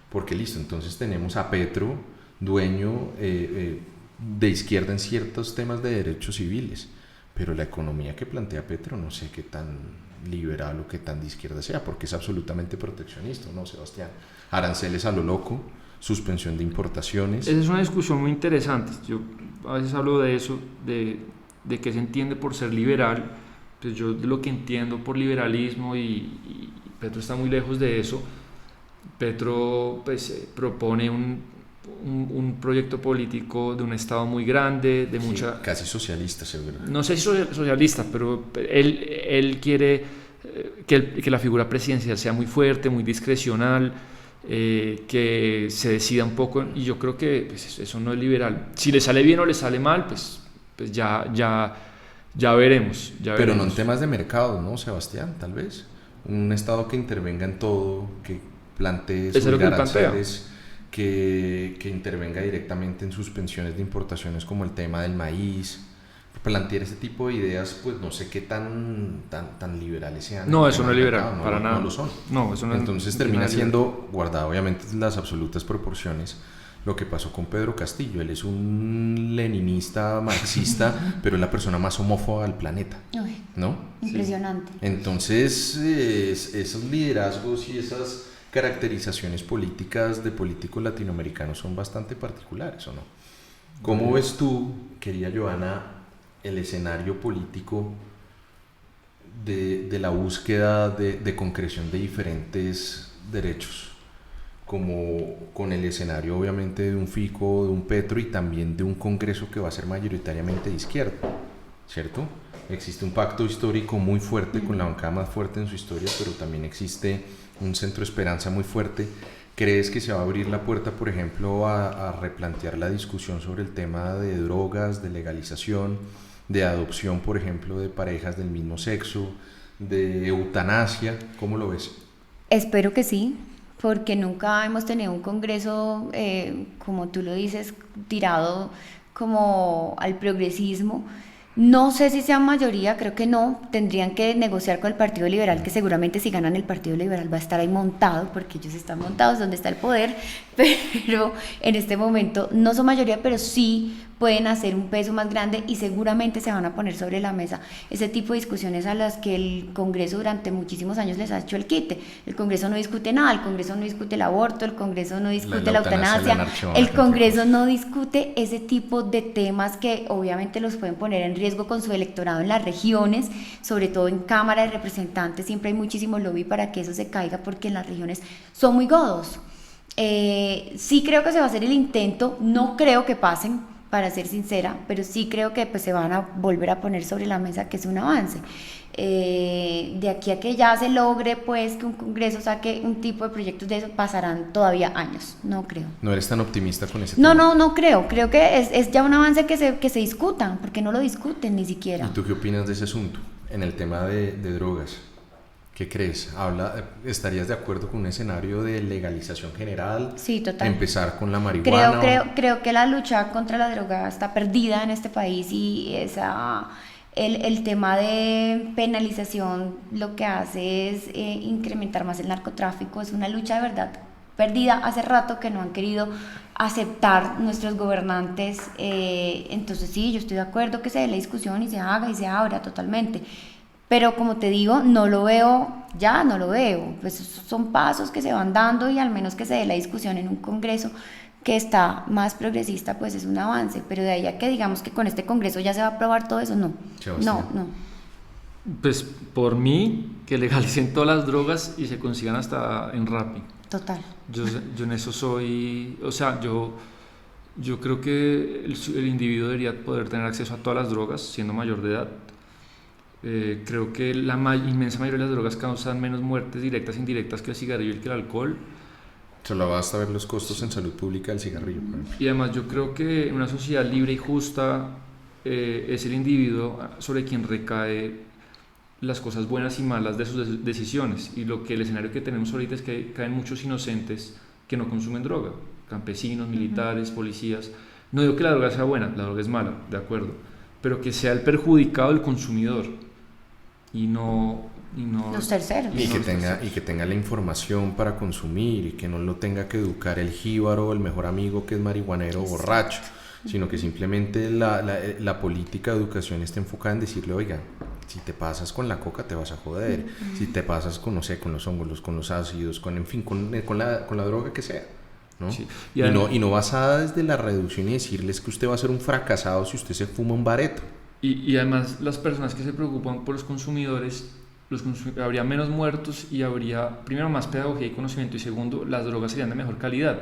Speaker 1: porque listo, entonces tenemos a Petro, dueño de izquierda en ciertos temas de derechos civiles, pero la economía que plantea Petro no sé qué tan liberal o qué tan de izquierda sea, porque es absolutamente proteccionista, ¿no, Sebastián? Aranceles a lo loco, suspensión de importaciones.
Speaker 3: Esa es una discusión muy interesante. Yo a veces hablo de eso, de qué se entiende por ser liberal. Pues yo de lo que entiendo por liberalismo, y Petro está muy lejos de eso. Petro pues, propone un proyecto político de un Estado muy grande, de mucha...
Speaker 1: Sí, casi socialista, seguro.
Speaker 3: No sé si socialista, pero él quiere que la figura presidencial sea muy fuerte, muy discrecional, que se decida un poco, y yo creo que pues, eso no es liberal. Si le sale bien o le sale mal, pues ya veremos.
Speaker 1: Pero no en temas de mercado, ¿no, Sebastián? Tal vez. Un Estado que intervenga en todo, que plantee subir aranceles, que intervenga directamente en suspensiones de importaciones como el tema del maíz. Plantear ese tipo de ideas, pues no sé qué tan liberales sean.
Speaker 3: No, eso no es liberal,
Speaker 1: mercado,
Speaker 3: para nada.
Speaker 1: No lo son.
Speaker 3: No, eso no.
Speaker 1: Entonces termina siendo, guardado obviamente las absolutas proporciones, lo que pasó con Pedro Castillo. Él es un leninista, marxista, pero es la persona más homófoba del planeta, ¿no?
Speaker 2: Impresionante.
Speaker 1: Sí. Entonces, esos liderazgos y esas caracterizaciones políticas de políticos latinoamericanos son bastante particulares, ¿o no? ¿Cómo ves tú, querida Joana, el escenario político de la búsqueda de concreción de diferentes derechos? Como con el escenario obviamente de un Fico, de un Petro y también de un Congreso que va a ser mayoritariamente de izquierda, ¿cierto? Existe un pacto histórico muy fuerte con la bancada más fuerte en su historia, pero también existe un centro de esperanza muy fuerte. ¿Crees que se va a abrir la puerta, por ejemplo, a replantear la discusión sobre el tema de drogas, de legalización, de adopción, por ejemplo, de parejas del mismo sexo, de eutanasia? ¿Cómo lo ves?
Speaker 2: Espero que sí, porque nunca hemos tenido un congreso, como tú lo dices, tirado como al progresismo. No sé si sean mayoría, creo que no, tendrían que negociar con el Partido Liberal, que seguramente si ganan el Partido Liberal va a estar ahí montado, porque ellos están montados donde está el poder, pero en este momento no son mayoría, pero sí pueden hacer un peso más grande y seguramente se van a poner sobre la mesa ese tipo de discusiones a las que el Congreso durante muchísimos años les ha hecho el quite. El Congreso no discute nada, el Congreso no discute el aborto, el Congreso no discute la eutanasia, el Congreso no discute ese tipo de temas que obviamente los pueden poner en riesgo con su electorado en las regiones, sobre todo en Cámara de Representantes siempre hay muchísimo lobby para que eso se caiga porque en las regiones son muy godos. Sí creo que se va a hacer el intento, no creo que pasen, para ser sincera, pero sí creo que pues, se van a volver a poner sobre la mesa que es un avance. De aquí a que ya se logre pues que un congreso saque un tipo de proyectos de eso, pasarán todavía años, no creo.
Speaker 1: ¿No eres tan optimista con ese tema?
Speaker 2: No creo que es ya un avance que se discuta, porque no lo discuten ni siquiera.
Speaker 1: ¿Y tú qué opinas de ese asunto en el tema de drogas? ¿Qué crees? ¿Estarías de acuerdo con un escenario de legalización general?
Speaker 2: Sí, total.
Speaker 1: Empezar con la marihuana.
Speaker 2: Creo que la lucha contra la droga está perdida en este país y el tema de penalización lo que hace es incrementar más el narcotráfico. Es una lucha de verdad perdida hace rato que no han querido aceptar nuestros gobernantes. Entonces sí, yo estoy de acuerdo que se dé la discusión y se haga y se abra totalmente. Pero como te digo, no lo veo. Pues son pasos que se van dando y al menos que se dé la discusión en un congreso que está más progresista, pues es un avance. Pero de ahí a que digamos que con este congreso ya se va a aprobar todo eso, no. No.
Speaker 3: Pues por mí, que legalicen todas las drogas y se consigan hasta en Rappi.
Speaker 2: Total.
Speaker 3: Yo en eso soy, o sea, yo creo que el individuo debería poder tener acceso a todas las drogas siendo mayor de edad. Creo que la inmensa mayoría de las drogas causan menos muertes directas e indirectas que el cigarrillo y que el alcohol.
Speaker 1: Solo basta ver los costos en salud pública del cigarrillo, por ejemplo.
Speaker 3: Y además yo creo que en una sociedad libre y justa es el individuo sobre quien recae las cosas buenas y malas de sus decisiones, y el escenario que tenemos ahorita es que caen muchos inocentes que no consumen droga, campesinos, militares, policías. No digo que la droga sea buena, la droga es mala, de acuerdo, pero que sea el perjudicado el consumidor y no
Speaker 2: los terceros.
Speaker 1: Y que tenga la información para consumir y que no lo tenga que educar el jíbaro, el mejor amigo que es marihuanero o borracho, sino que simplemente la política de educación esté enfocada en decirle, oiga, si te pasas con la coca te vas a joder, si te pasas con, no sé, con los hongos, con los ácidos, en fin, con la droga que sea, ¿no?
Speaker 3: Sí.
Speaker 1: Y no basada desde la reducción y decirles que usted va a ser un fracasado si usted se fuma un bareto.
Speaker 3: Y además las personas que se preocupan por los consumidores, habría menos muertos y habría, primero, más pedagogía y conocimiento, y segundo, las drogas serían de mejor calidad,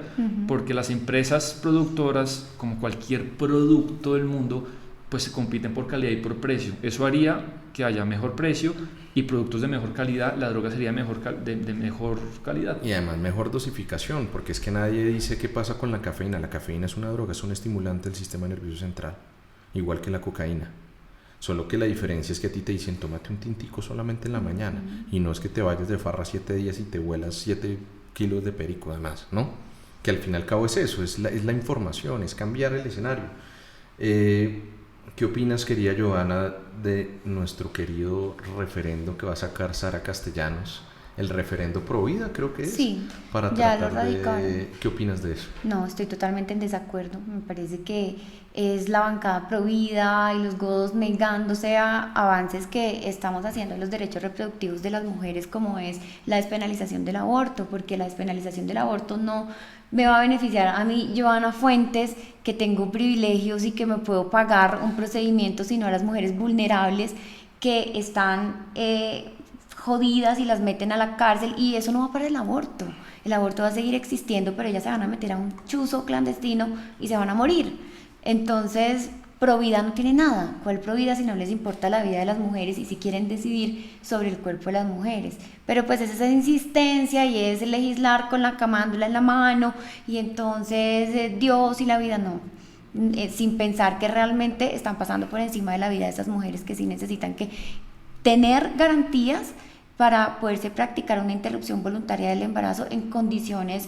Speaker 3: porque las empresas productoras, como cualquier producto del mundo, pues se compiten por calidad y por precio. Eso haría que haya mejor precio y productos de mejor calidad. La droga sería de mejor calidad.
Speaker 1: Y además mejor dosificación, porque es que nadie dice qué pasa con la cafeína. La cafeína es una droga, es un estimulante del sistema nervioso central, igual que la cocaína. Solo que la diferencia es que a ti te dicen tómate un tintico solamente en la mañana, y no es que te vayas de farra 7 días y te vuelas 7 kilos de perico además, ¿no? Que al fin y al cabo es eso, es la información, es cambiar el escenario. ¿Qué opinas, querida Joana, de nuestro querido referendo que va a sacar Sara Castellanos? El referendo pro vida, creo que es.
Speaker 2: Sí,
Speaker 1: para
Speaker 2: ya
Speaker 1: tratar
Speaker 2: lo radicaron.
Speaker 1: ¿Qué opinas de eso?
Speaker 2: No, estoy totalmente en desacuerdo. Me parece que es la bancada pro vida y los godos negándose a avances que estamos haciendo en los derechos reproductivos de las mujeres, como es la despenalización del aborto, porque la despenalización del aborto no me va a beneficiar a mí, Joana Fuentes, que tengo privilegios y que me puedo pagar un procedimiento, sino a las mujeres vulnerables que están jodidas y las meten a la cárcel, y eso no va para el aborto. El aborto va a seguir existiendo, pero ellas se van a meter a un chuzo clandestino y se van a morir. Entonces, Provida no tiene nada. ¿Cuál Provida si no les importa la vida de las mujeres y si quieren decidir sobre el cuerpo de las mujeres? Pero pues es esa insistencia y es legislar con la camándula en la mano y entonces Dios y la vida no. Sin pensar que realmente están pasando por encima de la vida de esas mujeres que sí necesitan que tener garantías para poderse practicar una interrupción voluntaria del embarazo en condiciones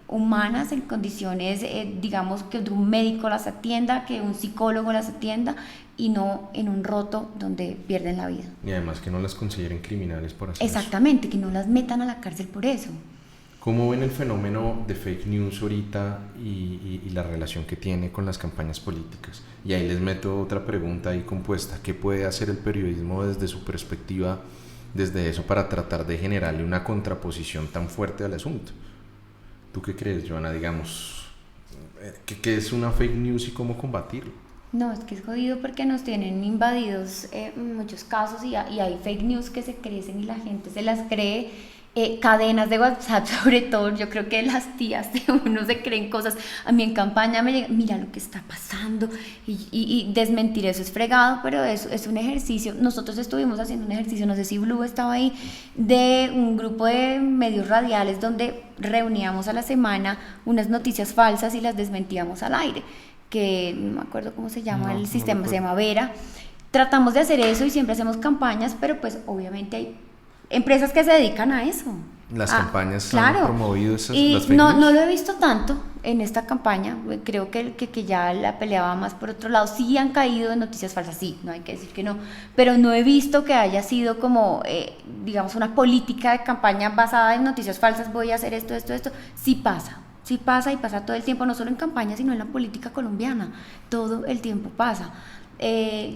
Speaker 2: humanas, en condiciones, digamos, que un médico las atienda, que un psicólogo las atienda, y no en un roto donde pierden la vida.
Speaker 1: Y además que no las consideren criminales por hacer
Speaker 2: Exactamente, que no las metan a la cárcel por eso.
Speaker 1: ¿Cómo ven el fenómeno de fake news ahorita y la relación que tiene con las campañas políticas? Y ahí les meto otra pregunta ahí compuesta. ¿Qué puede hacer el periodismo desde su perspectiva, desde eso, para tratar de generarle una contraposición tan fuerte al asunto? ¿Tú qué crees, Joana? Digamos, ¿qué es una fake news y cómo combatirlo?
Speaker 2: No, es que es jodido porque nos tienen invadidos en muchos casos y hay fake news que se crecen y la gente se las cree. Cadenas de WhatsApp, sobre todo, yo creo que las tías de uno se creen cosas. A mí en campaña me llega, mira lo que está pasando, y desmentir eso es fregado, pero es un ejercicio. Nosotros estuvimos haciendo un ejercicio, no sé si Blue estaba ahí, de un grupo de medios radiales donde reuníamos a la semana unas noticias falsas y las desmentíamos al aire, que no me acuerdo cómo se llama el sistema, se llama Vera. Tratamos de hacer eso y siempre hacemos campañas, pero pues obviamente hay empresas que se dedican a eso.
Speaker 1: Las campañas
Speaker 2: claro.
Speaker 1: han promovido esas,
Speaker 2: y
Speaker 1: las fake
Speaker 2: no
Speaker 1: news.
Speaker 2: lo he visto tanto en esta campaña. Creo que ya la peleaba más por otro lado. Sí han caído en noticias falsas, sí, no hay que decir que no, pero no he visto que haya sido como digamos una política de campaña basada en noticias falsas. Voy a hacer esto. Sí pasa y pasa todo el tiempo, no solo en campaña sino en la política colombiana, todo el tiempo pasa.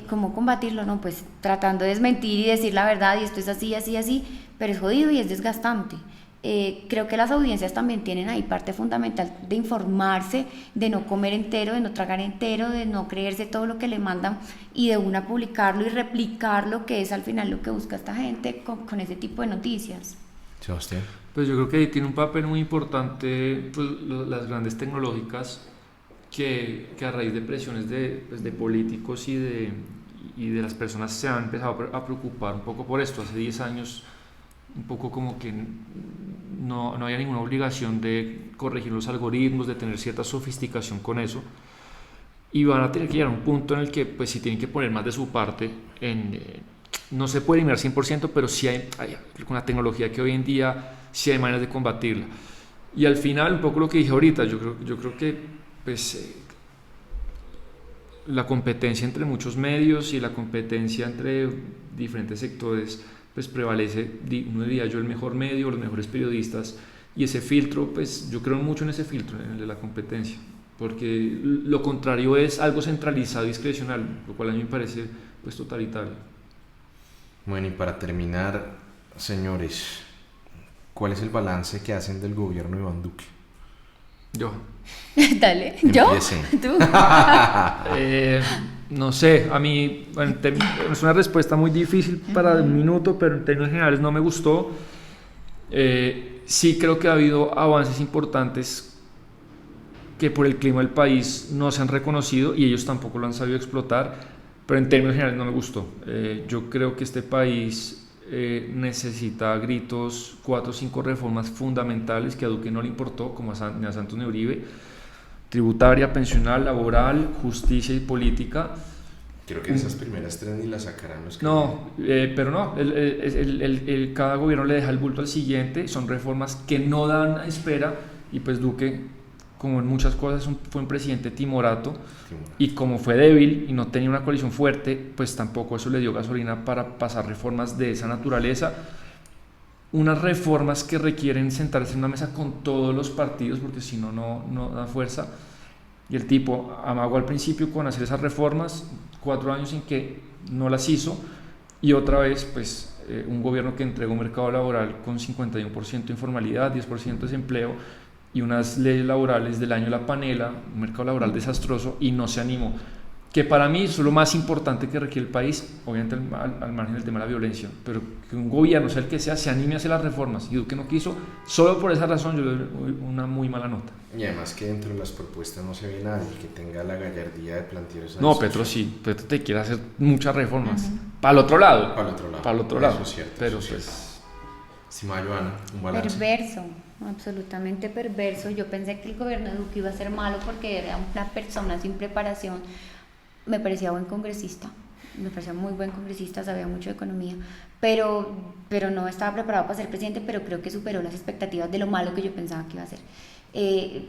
Speaker 2: ¿Cómo combatirlo? No, pues tratando de desmentir y decir la verdad, y esto es así, pero es jodido y es desgastante. Creo que las audiencias también tienen ahí parte fundamental de informarse, de no comer entero, de no tragar entero, de no creerse todo lo que le mandan y de una publicarlo y replicarlo, que es al final lo que busca esta gente con ese tipo de noticias.
Speaker 1: Sebastián.
Speaker 3: Pues yo creo que ahí tiene un papel muy importante, pues, las grandes tecnológicas que a raíz de presiones de políticos y de las personas se han empezado a preocupar un poco por esto. Hace 10 años un poco como que no había ninguna obligación de corregir los algoritmos, de tener cierta sofisticación con eso, y van a tener que llegar a un punto en el que pues sí tienen que poner más de su parte. No se puede eliminar 100%, pero sí hay con la tecnología que hoy en día sí hay maneras de combatirla. Y al final, un poco lo que dije ahorita, yo creo que pues la competencia entre muchos medios y la competencia entre diferentes sectores pues prevalece, no diría yo, el mejor medio, los mejores periodistas, y ese filtro, pues yo creo mucho en ese filtro, en el de la competencia, porque lo contrario es algo centralizado y discrecional, lo cual a mí me parece pues totalitario.
Speaker 1: Bueno, y para terminar, señores, ¿cuál es el balance que hacen del gobierno de Iván Duque?
Speaker 3: Yo.
Speaker 2: Dale, ¿yo?
Speaker 1: Empiecen.
Speaker 2: ¿Tú?
Speaker 3: No sé, a mí bueno, es una respuesta muy difícil para un minuto, pero en términos generales no me gustó. Sí creo que ha habido avances importantes que por el clima del país no se han reconocido y ellos tampoco lo han sabido explotar, pero en términos generales no me gustó. Yo creo que este país necesita a gritos 4 o 5 reformas fundamentales que a Duque no le importó, como a Santos de Uribe: tributaria, pensional, laboral, justicia y política.
Speaker 1: Creo que esas primeras 3 ni las sacarán los que...
Speaker 3: No, pero no, cada gobierno le deja el bulto al siguiente, son reformas que no dan espera, y pues Duque, como en muchas cosas, fue un presidente timorato, y como fue débil y no tenía una coalición fuerte, pues tampoco eso le dio gasolina para pasar reformas de esa naturaleza. Unas reformas que requieren sentarse en una mesa con todos los partidos, porque si no, no da fuerza. Y el tipo amagó al principio con hacer esas reformas, 4 años en que no las hizo, y otra vez pues un gobierno que entregó un mercado laboral con 51% de informalidad, 10% de desempleo, y unas leyes laborales del año la panela, un mercado laboral desastroso, y no se animó. Que para mí es lo más importante que requiere el país, obviamente al margen del tema de la violencia, pero que un gobierno, sea el que sea, se anime a hacer las reformas, y Duque no quiso. Solo por esa razón yo le doy una muy mala nota.
Speaker 1: Y además que dentro de las propuestas no se ve nadie que tenga la gallardía de plantear esa
Speaker 3: No,
Speaker 1: discusión.
Speaker 3: Petro sí, Petro te quiere hacer muchas reformas. Para el otro lado.
Speaker 1: Para el otro lado.
Speaker 3: Para el otro lado.
Speaker 1: Eso es cierto.
Speaker 3: Pero
Speaker 1: eso es
Speaker 3: pues...
Speaker 1: cierto. Estimada Joana, un balance.
Speaker 2: Perverso, absolutamente perverso. Yo pensé que el gobierno de Duque iba a ser malo porque era una persona sin preparación. Me parecía buen congresista, me parecía muy buen congresista, sabía mucho de economía, pero no estaba preparado para ser presidente, pero creo que superó las expectativas de lo malo que yo pensaba que iba a ser.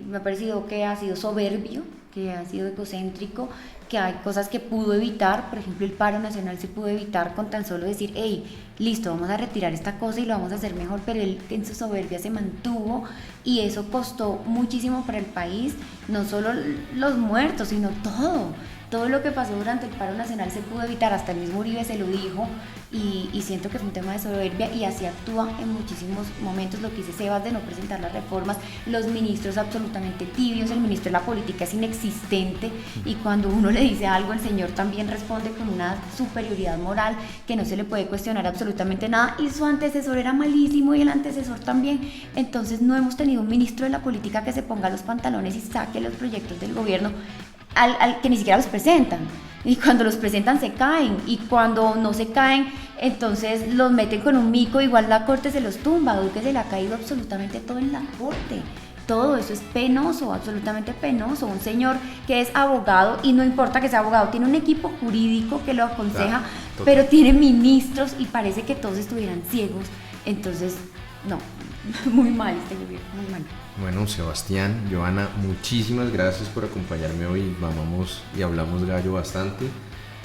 Speaker 2: Me ha parecido que ha sido soberbio, que ha sido egocéntrico, que hay cosas que pudo evitar. Por ejemplo, el paro nacional se pudo evitar con tan solo decir, hey, listo, vamos a retirar esta cosa y lo vamos a hacer mejor, pero él en su soberbia se mantuvo, y eso costó muchísimo para el país, no solo los muertos, sino todo lo que pasó durante el paro nacional se pudo evitar. Hasta el mismo Uribe se lo dijo, y siento que fue un tema de soberbia, y así actúa en muchísimos momentos. Lo que dice Sebas de no presentar las reformas, los ministros absolutamente tibios, el ministro de la política es inexistente, y cuando uno le dice algo, el señor también responde con una superioridad moral que no se le puede cuestionar absolutamente nada, y su antecesor era malísimo y el antecesor también. Entonces no hemos tenido un ministro de la política que se ponga los pantalones y saque los proyectos del gobierno al que ni siquiera los presentan, y cuando los presentan se caen, y cuando no se caen entonces los meten con un mico, igual la corte se los tumba. Duque se le ha caído absolutamente todo en la corte. Todo eso es penoso, absolutamente penoso. Un señor que es abogado, y no importa que sea abogado, tiene un equipo jurídico que lo aconseja, pero tiene ministros y parece que todos estuvieran ciegos. Entonces, no, muy mal este gobierno, muy mal.
Speaker 1: Bueno, Sebastián, Joana, muchísimas gracias por acompañarme hoy. Mamamos y hablamos gallo bastante.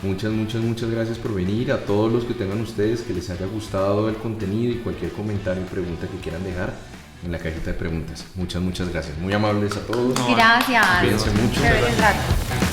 Speaker 1: Muchas gracias por venir. A todos los que tengan ustedes, que les haya gustado el contenido, y cualquier comentario o pregunta que quieran dejar en la cajita de preguntas. Muchas gracias. Muy amables a todos.
Speaker 2: Gracias.
Speaker 1: Cuídense mucho.
Speaker 2: Chévere rato.